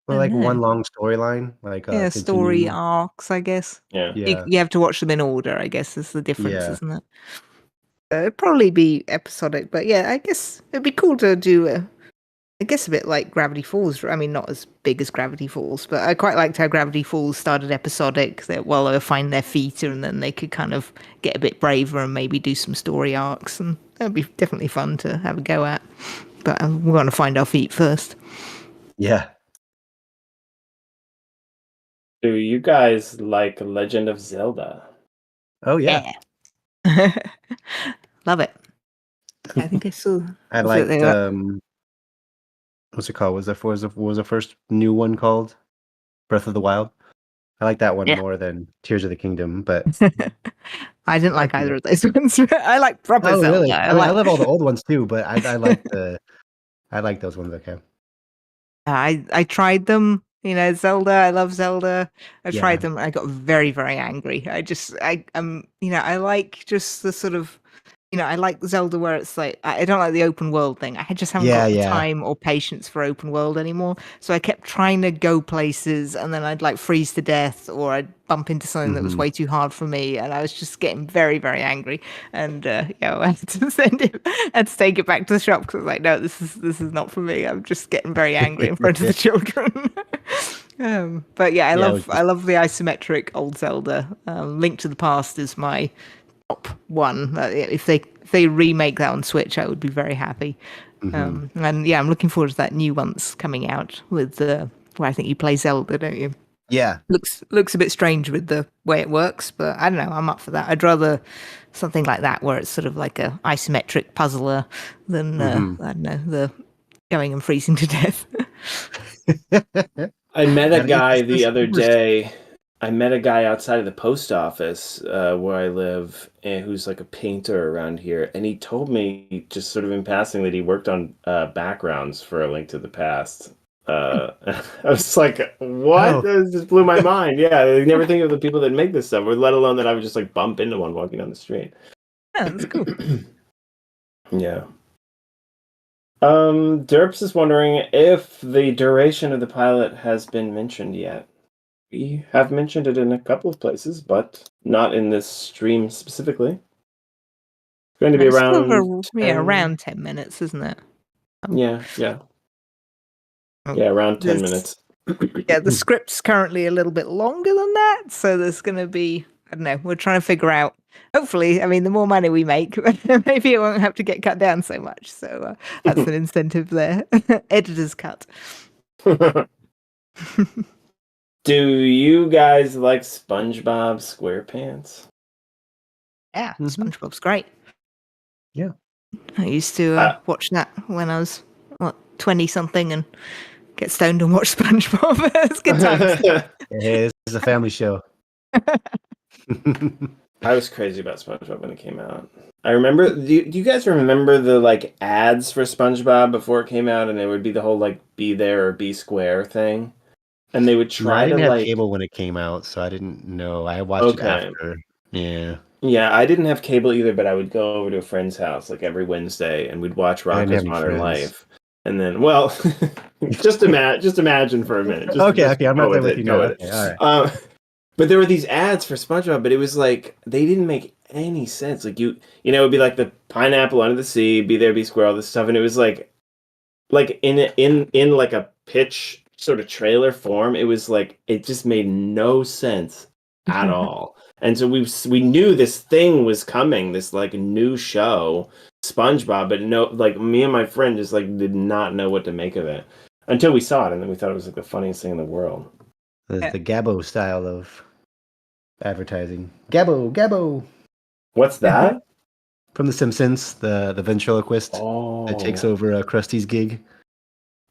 Well, I like don't know. one long storyline, like Yeah, story continue. arcs, I guess. Yeah. Yeah. You have to watch them in order, I guess, is the difference, Yeah. isn't it? It'd probably be episodic, but yeah, I guess it'd be cool to do I guess a bit like Gravity Falls. I mean, not as big as Gravity Falls, but I quite liked how Gravity Falls started episodic, that while they were finding their feet, and then they could kind of get a bit braver and maybe do some story arcs, and that'd be definitely fun to have a go at. But we want to find our feet first. Yeah. Do you guys like Legend of Zelda? Oh yeah. Yeah. Love it. I think I saw. I liked what's it called? Was the first new one called? Breath of the Wild. I like that one Yeah. more than Tears of the Kingdom, but I didn't like either of those ones. I like proper Zelda. Really? I mean, I love all the old ones too, but I like I like those ones. Okay. I tried them, Zelda. I love Zelda. I Yeah. tried them. I got very, very angry. I like just the sort of, I like Zelda where it's like, I don't like the open world thing. I just haven't got the time or patience for open world anymore. So I kept trying to go places, and then I'd like freeze to death, or I'd bump into something that was way too hard for me, and I was just getting very, very angry. And I had to had to take it back to the shop because I was like, no, this is not for me. I'm just getting very angry in front of the children. But yeah, I love the isometric old Zelda. Link to the Past is my top one. If they remake that on Switch, I would be very happy. And yeah, I'm looking forward to that new one that's coming out with where I think you play Zelda, don't you? Yeah. Looks a bit strange with the way it works, but I don't know. I'm up for that. I'd rather something like that where it's sort of like a isometric puzzler than I don't know, the going and freezing to death. I met a guy the other day. I met a guy outside of the post office where I live, and who's like a painter around here, and he told me just sort of in passing that he worked on backgrounds for A Link to the Past. I was like, what? Oh. That just blew my mind. Yeah, I never think of the people that make this stuff, or let alone that I would just like bump into one walking down the street. Yeah, that's cool. Yeah. Derps is wondering if the duration of the pilot has been mentioned yet. We have mentioned it in a couple of places, but not in this stream specifically. It's going to be around 10 minutes, isn't it? Yeah, around 10 minutes. Yeah, the script's currently a little bit longer than that, so there's going to be, I don't know, we're trying to figure out, hopefully, I mean, the more money we make, maybe it won't have to get cut down so much, so that's an incentive there. Editor's cut. Do you guys like SpongeBob SquarePants? Yeah, SpongeBob's great. Yeah. I used to watch that when I was, 20-something, and get stoned and watch SpongeBob. It's good times. It's a family show. I was crazy about SpongeBob when it came out. I remember, do you guys remember the like ads for SpongeBob before it came out, and it would be the whole like be there or be square thing? And they would try I didn't to have like cable when it came out, so I didn't know. I watched it after. Yeah. Yeah, I didn't have cable either, but I would go over to a friend's house like every Wednesday, and we'd watch Rocko's Modern Life. And then, well, just imagine for a minute. Okay, I'm not there with you now. Okay, all right. But there were these ads for SpongeBob, but it was like they didn't make any sense. Like it would be like the pineapple under the sea, be there, be square, all this stuff, and it was like in like a pitch sort of trailer form, it was like it just made no sense at all. And so we knew this thing was coming, this like new show, SpongeBob, but no, like me and my friend just like did not know what to make of it until we saw it, and then we thought it was like the funniest thing in the world. The Gabbo style of advertising. Gabbo. What's that? From The Simpsons, the ventriloquist that takes over Krusty's gig.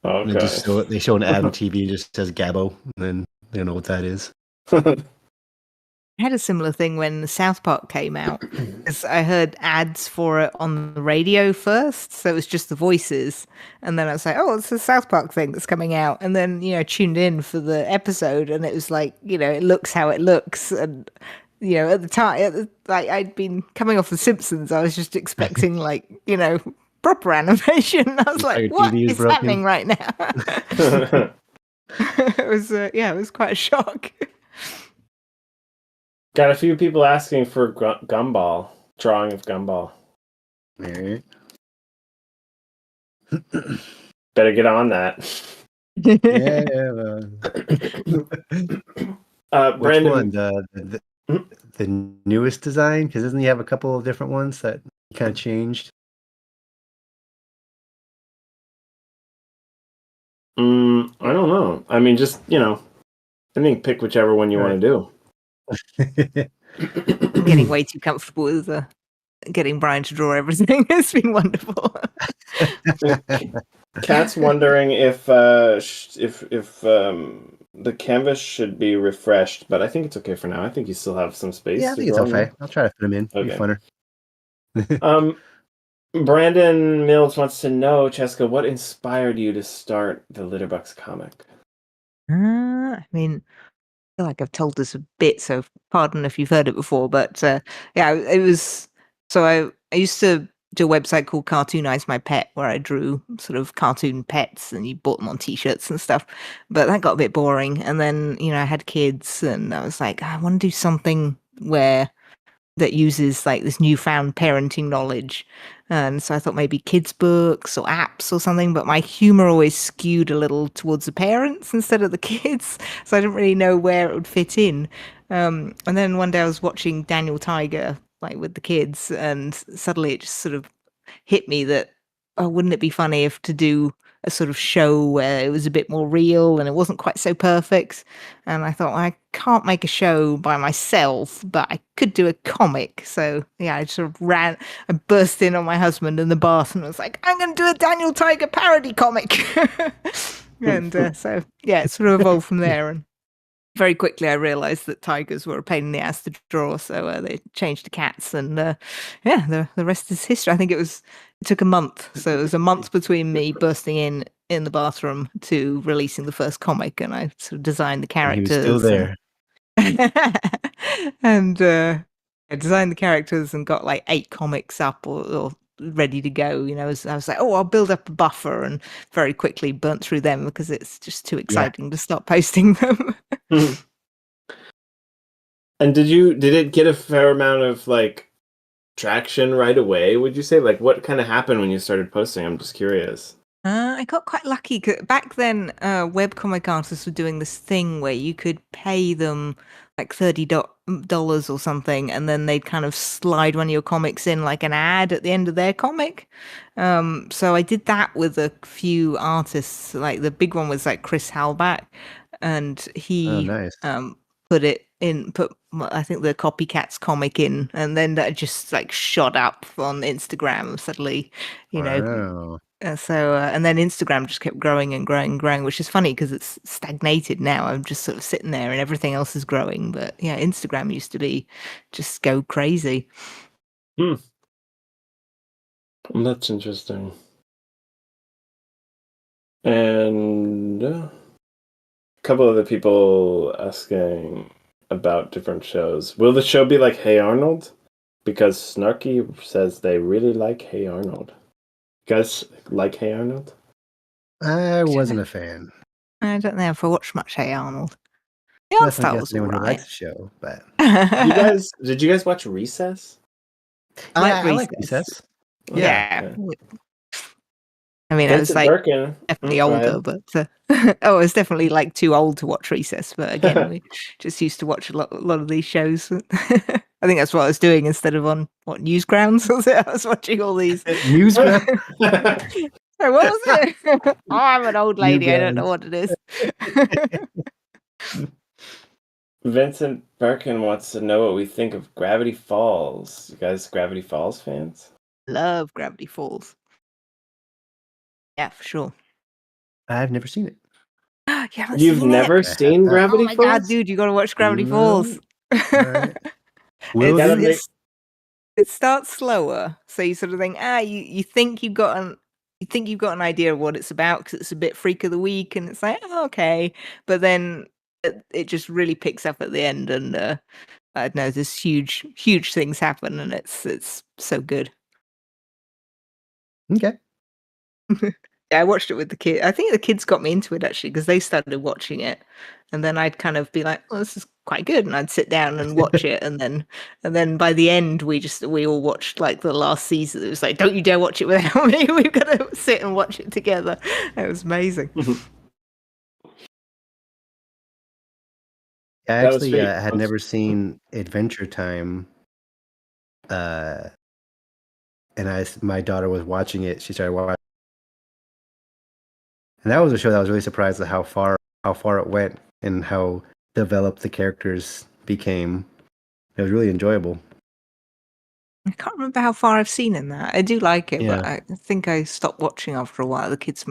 Okay. And they show an ad on TV, just says Gabbo, and then they don't know what that is. I had a similar thing when South Park came out, because I heard ads for it on the radio first, so it was just the voices, and then I was like, oh, it's a South Park thing that's coming out, and then, tuned in for the episode, and it was like, it looks how it looks, and, at the time, like, I'd been coming off The Simpsons, I was just expecting, like, proper animation. I was like, what is happening right now? It was quite a shock. Got a few people asking for Gumball, drawing of Gumball. Right. Better get on that. Yeah. Brandon, which one? The newest design? Because doesn't he have a couple of different ones that kind of changed? I don't know. I mean, just I think pick whichever one you want to do. Getting way too comfortable with getting Brien to draw everything. It's been wonderful. Kat's wondering if the canvas should be refreshed, but I think it's okay for now. I think you still have some space. Yeah, I think it's okay. I'll try to fit them in. Okay. It'll be funner. Brandon Mills wants to know, Cheska, what inspired you to start the Litterbox comic? I mean, I feel like I've told this a bit, so pardon if you've heard it before, but it was. So I used to do a website called Cartoonize My Pet, where I drew sort of cartoon pets, and you bought them on T-shirts and stuff. But that got a bit boring, and then I had kids, and I was like, I want to do something that uses like this newfound parenting knowledge. And so I thought maybe kids' books or apps or something, but my humor always skewed a little towards the parents instead of the kids. So I didn't really know where it would fit in. And then one day I was watching Daniel Tiger, like with the kids, and suddenly it just sort of hit me that, wouldn't it be funny if to do a sort of show where it was a bit more real and it wasn't quite so perfect? And I thought, I can't make a show by myself, but I could do a comic. So I sort of I burst in on my husband in the bath and was like, I'm going to do a Daniel Tiger parody comic. And it sort of evolved from there. And very quickly I realized that tigers were a pain in the ass to draw, so they changed to cats, and the rest is history. I think it took a month, so it was a month between me bursting in the bathroom to releasing the first comic, and I sort of designed the characters. He was still there. And I designed the characters and got like 8 comics up or ready to go. I was like, I'll build up a buffer, and very quickly burnt through them because it's just too exciting to stop posting them. And did it get a fair amount of like traction right away, would you say? Like, what kind of happened when you started posting? I'm just curious. I got quite lucky. 'Cause back then, webcomic artists were doing this thing where you could pay them like $30 or something, and then they'd kind of slide one of your comics in like an ad at the end of their comic. So I did that with a few artists. Like the big one was like Chris Halbach, and he put I think the Copycats comic in, and then that just like shot up on Instagram suddenly, Wow. And then Instagram just kept growing and growing and growing, which is funny because it's stagnated now. I'm just sort of sitting there and everything else is growing. But Instagram used to be just go crazy. That's interesting. And a couple other people asking about different shows. Will the show be like Hey Arnold? Because Snarky says they really like Hey Arnold. You guys like Hey Arnold? I wasn't a fan. I don't know if I watched much Hey Arnold. The art style was all right. Who likes the show, but did you guys watch Recess? I like Recess. Yeah. I mean, I was Vincent like Birkin. definitely Go older, ahead. but I was definitely like too old to watch Recess. But again, we just used to watch a lot of these shows. I think that's what I was doing instead of on Newsgrounds. I was watching all these Newsground. So what was it? Oh, I'm an old lady. I don't know what it is. Vincent Birkin wants to know what we think of Gravity Falls. You guys Gravity Falls fans? Love Gravity Falls. Yeah, for sure. I've never seen it. You've never seen Gravity Oh my Falls? god, dude, you gotta watch Gravity Falls. Right. Will do. It starts slower, so you sort of think, you think you've got an idea of what it's about because it's a bit freak of the week, and it's like, oh, okay, but then it just really picks up at the end, and I don't know, there's huge things happen, and it's so good. Okay. Yeah, I watched it with the kid. I think the kids got me into it actually because they started watching it, and then I'd kind of be like, "Well, this is quite good," and I'd sit down and watch it, and then by the end, we all watched like the last season. It was like, "Don't you dare watch it without me! We've got to sit and watch it together." It was amazing. I actually had never seen Adventure Time, and my daughter was watching it. She started watching. And that was a show that I was really surprised at how far it went and how developed the characters became. It was really enjoyable. I can't remember how far I've seen in that. I do like it, Yeah. but I think I stopped watching after a while. The kids,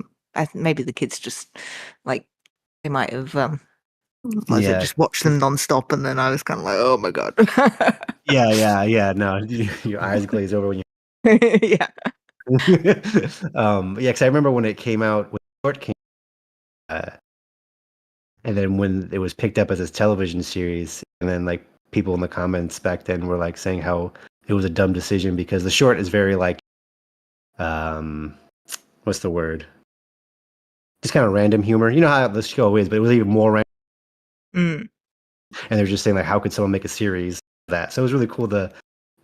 maybe the kids just like they might have just watched them nonstop, and then I was kind of like, oh my god. Yeah. No, your eyes glaze over when you. Yeah. Because I remember when it came out, when the short came, and then when it was picked up as a television series, and then like people in the comments back then were like saying how it was a dumb decision because the short is very like, what's the word? Just kind of random humor. You know how the show is, but it was even more random. Mm. And they're just saying like, how could someone make a series of that? So it was really cool that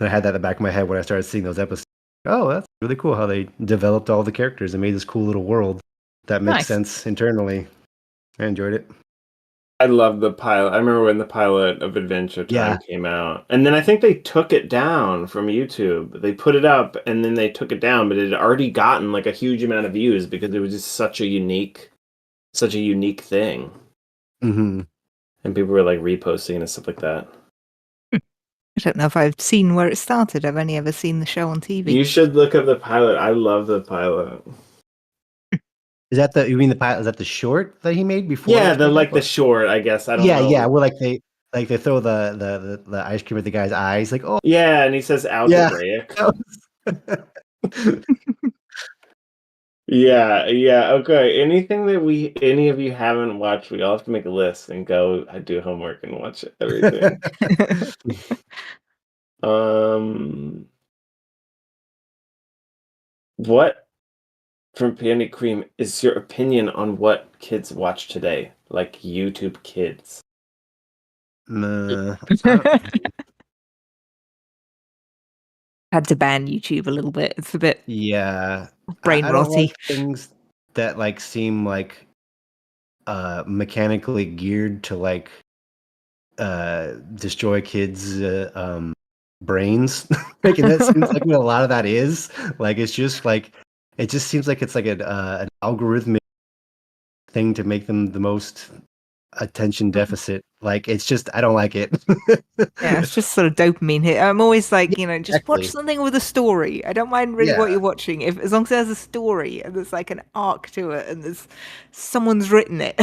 I had that in the back of my head when I started seeing those episodes. Oh, that's really cool how they developed all the characters and made this cool little world that makes sense internally. I enjoyed it. I love the pilot. I remember when the pilot of Adventure Time came out. And then I think they took it down from YouTube. They put it up and then they took it down, but it had already gotten like a huge amount of views because it was just such a unique thing. Mm-hmm. And people were like reposting and stuff like that. I don't know if I've seen where it started. I've only ever seen the show on TV. You should look up the pilot. I love the pilot. Is that you mean the pilot? Is that the short that he made before? Yeah, the short, I guess. I don't know. Yeah. Well, they throw the ice cream at the guy's eyes, like, oh. Yeah, and he says algebraic. Yeah. Okay. Anything that any of you haven't watched, we all have to make a list and go. I do homework and watch everything. What from Peony Cream is your opinion on what kids watch today, like YouTube Kids? Had to ban YouTube a little bit. It's a bit brain I don't rotty. like things that like seem like mechanically geared to like destroy kids' brains. Like, and that seems like what a lot of that is. Like, it's just like it just seems like it's like an algorithmic thing to make them the most attention deficit. Like, it's just I don't like it. Yeah, it's just sort of dopamine hit. I'm always like, just watch something with a story. I don't mind really what you're watching, as long as there's a story and there's like an arc to it and there's someone's written it.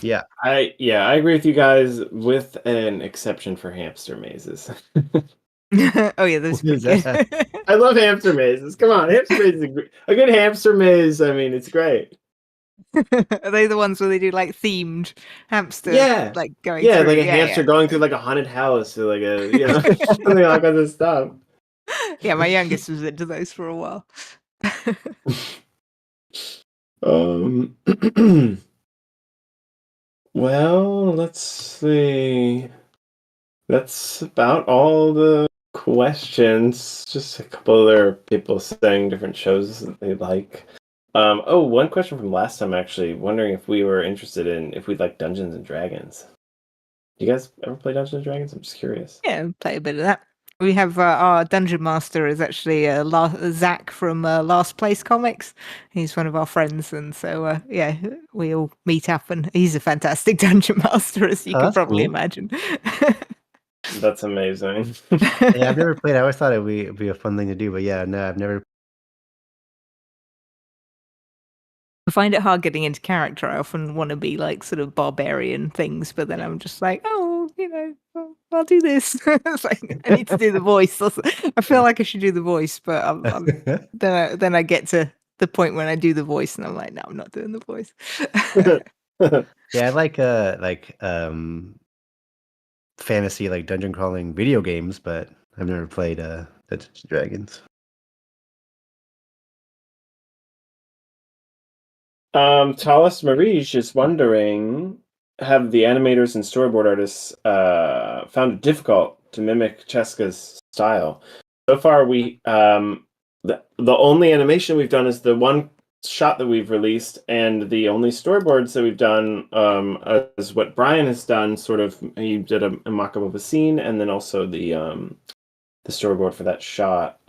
Yeah, I agree with you guys, with an exception for Hamster Mazes. Oh yeah, those are pretty good. I love Hamster Mazes. Come on, Hamster Maze is a good Hamster Maze. I mean, it's great. Are they the ones where they do like themed hamster? Like going through, like a hamster going through like a haunted house or like something like that stuff. Yeah, my youngest was into those for a while. Well, let's see. That's about all the questions. Just a couple other people saying different shows that they like. One question from last time, actually, wondering if we were interested in if we'd like Dungeons and Dragons. Do you guys ever play Dungeons and Dragons? I'm just curious. Yeah, play a bit of that. We have our dungeon master is actually Zach from Last Place Comics. He's one of our friends, and so yeah, we all meet up, and he's a fantastic dungeon master, as you can probably imagine. That's amazing. Yeah, I've never played. I always thought it'd be a fun thing to do, but yeah, no, I've never. I find it hard getting into character. I often want to be like sort of barbarian things, but then I'm just like, oh, I'll do this. It's like, I need to do the voice. I feel like I should do the voice, but then I get to the point when I do the voice, and I'm like, no, I'm not doing the voice. Yeah, I like fantasy, like dungeon crawling video games, but I've never played Dungeons and Dragons. Talis Marie is just wondering, have the animators and storyboard artists found it difficult to mimic Cheska's style? So far, we the only animation we've done is the one shot that we've released, and the only storyboards that we've done is what Brien has done. Sort of, he did a mock-up of a scene, and then also the storyboard for that shot.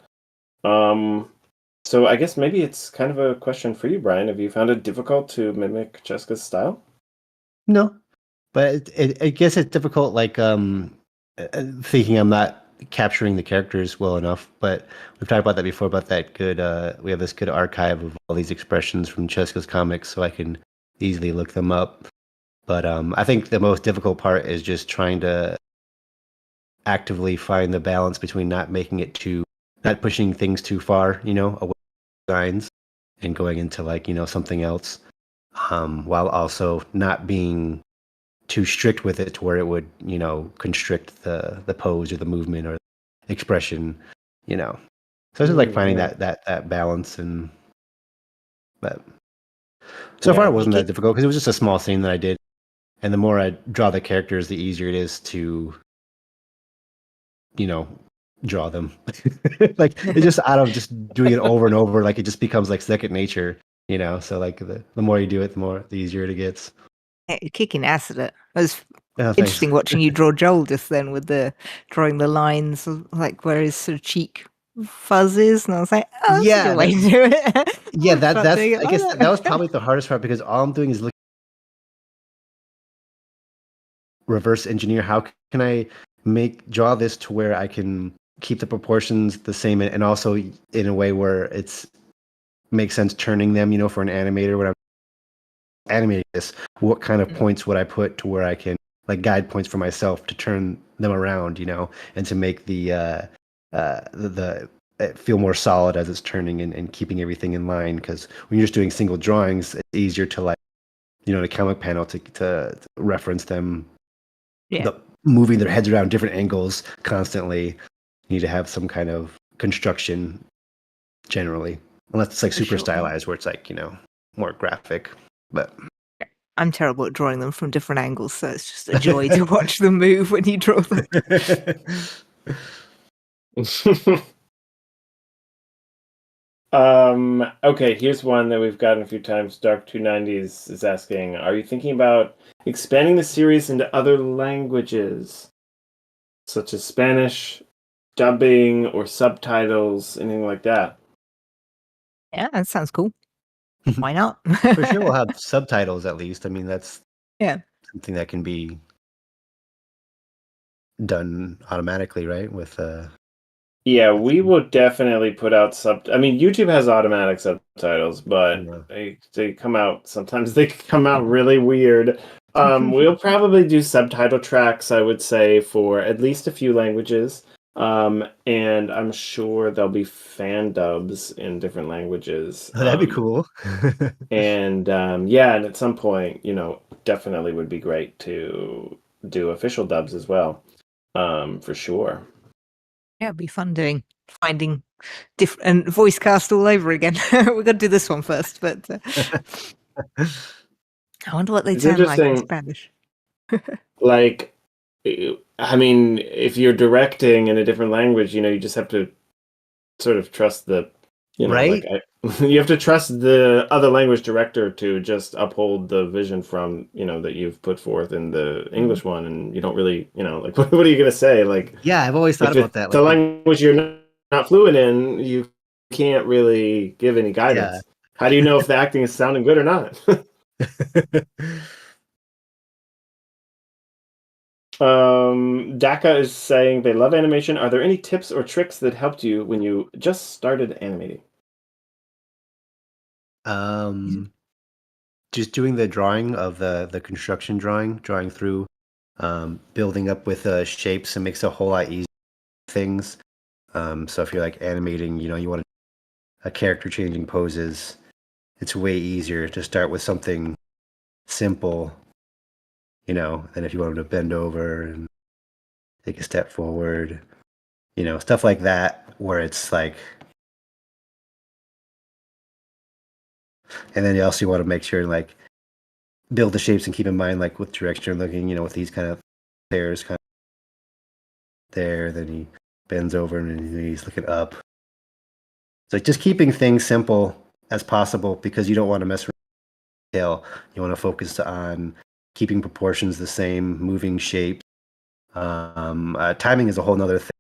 So I guess maybe it's kind of a question for you, Brien. Have you found it difficult to mimic Cheska's style? No, but I guess it's difficult, like thinking I'm not capturing the characters well enough. But we've talked about that before, about that good. We have this good archive of all these expressions from Cheska's comics, so I can easily look them up. But I think the most difficult part is just trying to actively find the balance between not pushing things too far, away designs and going into like something else, while also not being too strict with it to where it would constrict the pose or the movement or the expression, so it's just like finding that balance. And but so far it wasn't that difficult because it was just a small scene that I did, and the more I draw the characters, the easier it is to draw them. Like it's just out of just doing it over and over, like it just becomes like second nature, so like the more you do it, the easier it gets. Yeah, you're kicking ass at it. It was interesting watching you draw Joel just then with drawing the lines like where his sort of cheek fuzz is, and I was like, oh, that's a good way to do it. Yeah, that's I guess that was probably the hardest part, because all I'm doing is reverse engineer. How can I draw this to where I can keep the proportions the same, and also in a way where it's makes sense turning them, for an animator. When I'm animating this, what kind of points would I put to where I can like guide points for myself to turn them around, and to make the feel more solid as it's turning and keeping everything in line. Because when you're just doing single drawings, it's easier to like, the comic panel to reference them. Yeah. Moving their heads around different angles constantly. You need to have some kind of construction generally, unless it's like super stylized where it's like, more graphic. But I'm terrible at drawing them from different angles, so it's just a joy to watch them move when you draw them. Okay, here's one that we've gotten a few times. Dark290s is asking, are you thinking about expanding the series into other languages, such as Spanish, dubbing, or subtitles, anything like that? Yeah, that sounds cool. Why not? For sure we'll have subtitles at least. I mean, that's something that can be done automatically, right? With yeah, we will definitely put out I mean, YouTube has automatic subtitles, but they come out, sometimes they come out really weird. We'll probably do subtitle tracks, I would say, for at least a few languages. And I'm sure there'll be fan dubs in different languages. That'd be cool. And and at some point, definitely would be great to do official dubs as well. For sure. Yeah, it'd be fun finding different voice cast all over again. We're gonna do this one first, but I wonder what they sound like in Spanish. Like, I mean, if you're directing in a different language, you just have to sort of trust the, right? You have to trust the other language director to just uphold the vision from, that you've put forth in the English one, and you don't really, like, what are you going to say? Like, yeah, I've always thought if about it's that. the Like, language you're not fluent in, you can't really give any guidance. Yeah. How do you know if the acting is sounding good or not? Daka is saying they love animation. Are there any tips or tricks that helped you when you just started animating? Just doing the drawing of the construction drawing through, building up with shapes, and makes it a whole lot easier things. So if you're like animating, you want a character changing poses, it's way easier to start with something simple, than if you want them to bend over and take a step forward, stuff like that, where it's like, and then you also want to make sure like build the shapes and keep in mind like what direction you're looking, with these kind of pairs kind of there, then he bends over and he's looking up. So just keeping things simple as possible, because you don't want to mess with detail. You want to focus on keeping proportions the same, moving shapes. Timing is a whole nother thing.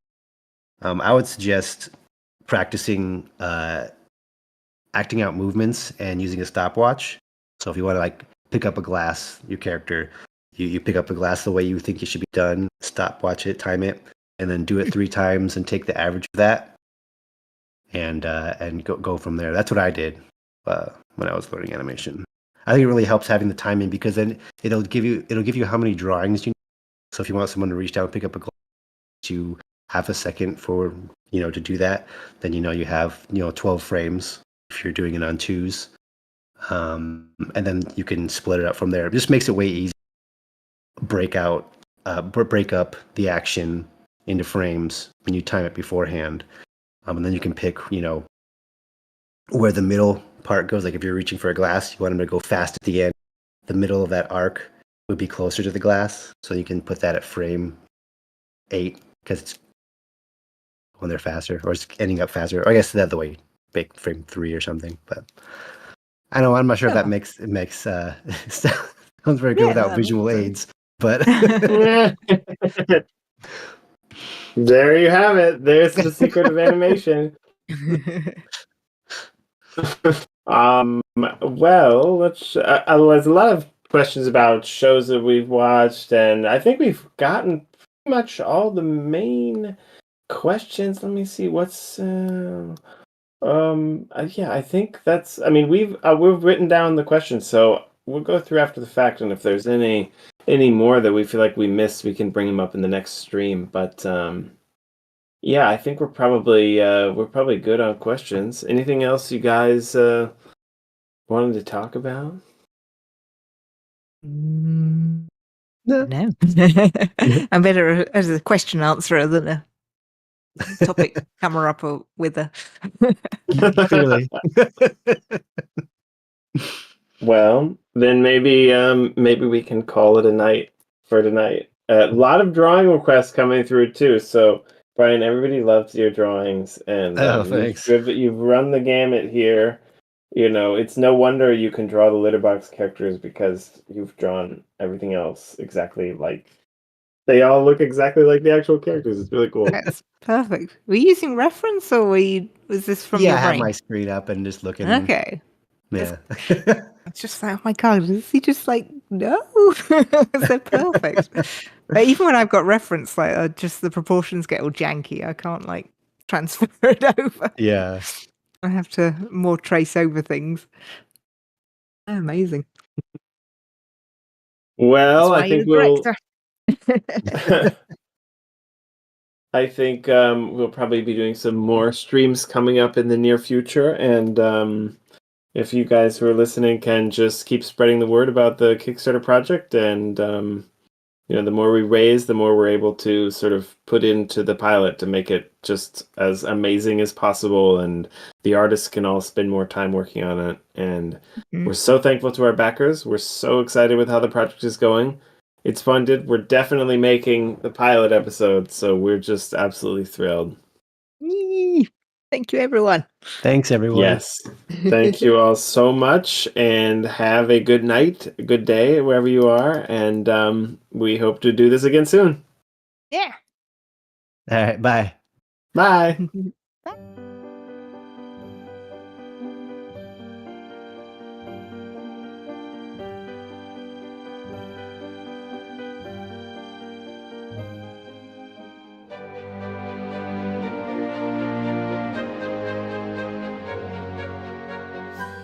I would suggest practicing acting out movements and using a stopwatch. So if you want to like pick up a glass, your character, you pick up a glass the way you think it should be done, stopwatch it, time it, and then do it 3 times and take the average of that, and go from there. That's what I did when I was learning animation. I think it really helps having the timing, because then it'll give you how many drawings you need. So if you want someone to reach down and pick up a glass, you have a second for to do that. Then you have 12 frames if you're doing it on 2s, and then you can split it up from there. It just makes it way easier. Break up the action into frames when you time it beforehand, and then you can pick where the middle part goes. Like if you're reaching for a glass, you want them to go fast at the end. The middle of that arc would be closer to the glass, so you can put that at frame 8, because it's when they're faster, or it's ending up faster. Or I guess that's the way, big frame 3 or something. But I know I'm not sure if that makes sounds very good without visual aids. But there you have it. There's the secret of animation. Well, there's a lot of questions about shows that we've watched, and I think we've gotten pretty much all the main questions. Let me see what's yeah, I think that's, I mean, we've written down the questions, so we'll go through after the fact, and if there's any more that we feel like we missed, we can bring them up in the next stream. But yeah, I think we're probably good on questions. Anything else you guys wanted to talk about? No. I'm better as a question answerer than a topic camera up with a. clearly. Well, then maybe we can call it a night for tonight. A lot of drawing requests coming through too. So Brien, everybody loves your drawings, and Thanks. you've run the gamut here. It's no wonder you can draw the Litterbox characters, because you've drawn everything else exactly like they all look exactly like the actual characters. It's really cool. That's perfect. Were you using reference, or was this from your I have brain? my screen up and just looking. Okay. Yeah. It's just like, oh my god, is he just like, no? They're perfect. But even when I've got reference, like just the proportions get all janky. I can't like transfer it over. Yeah. I have to more trace over things. Amazing. Well, I think we'll. I think we'll probably be doing some more streams coming up in the near future, and if you guys who are listening can just keep spreading the word about the Kickstarter project, and the more we raise, the more we're able to sort of put into the pilot to make it just as amazing as possible, and the artists can all spend more time working on it. And we're so thankful to our backers. We're so excited with how the project is going. It's funded. We're definitely making the pilot episode, so we're just absolutely thrilled. Thank you, everyone. Thanks, everyone. Yes. Thank you all so much, and have a good night, a good day, wherever you are. And we hope to do this again soon. Yeah. All right. Bye. Bye.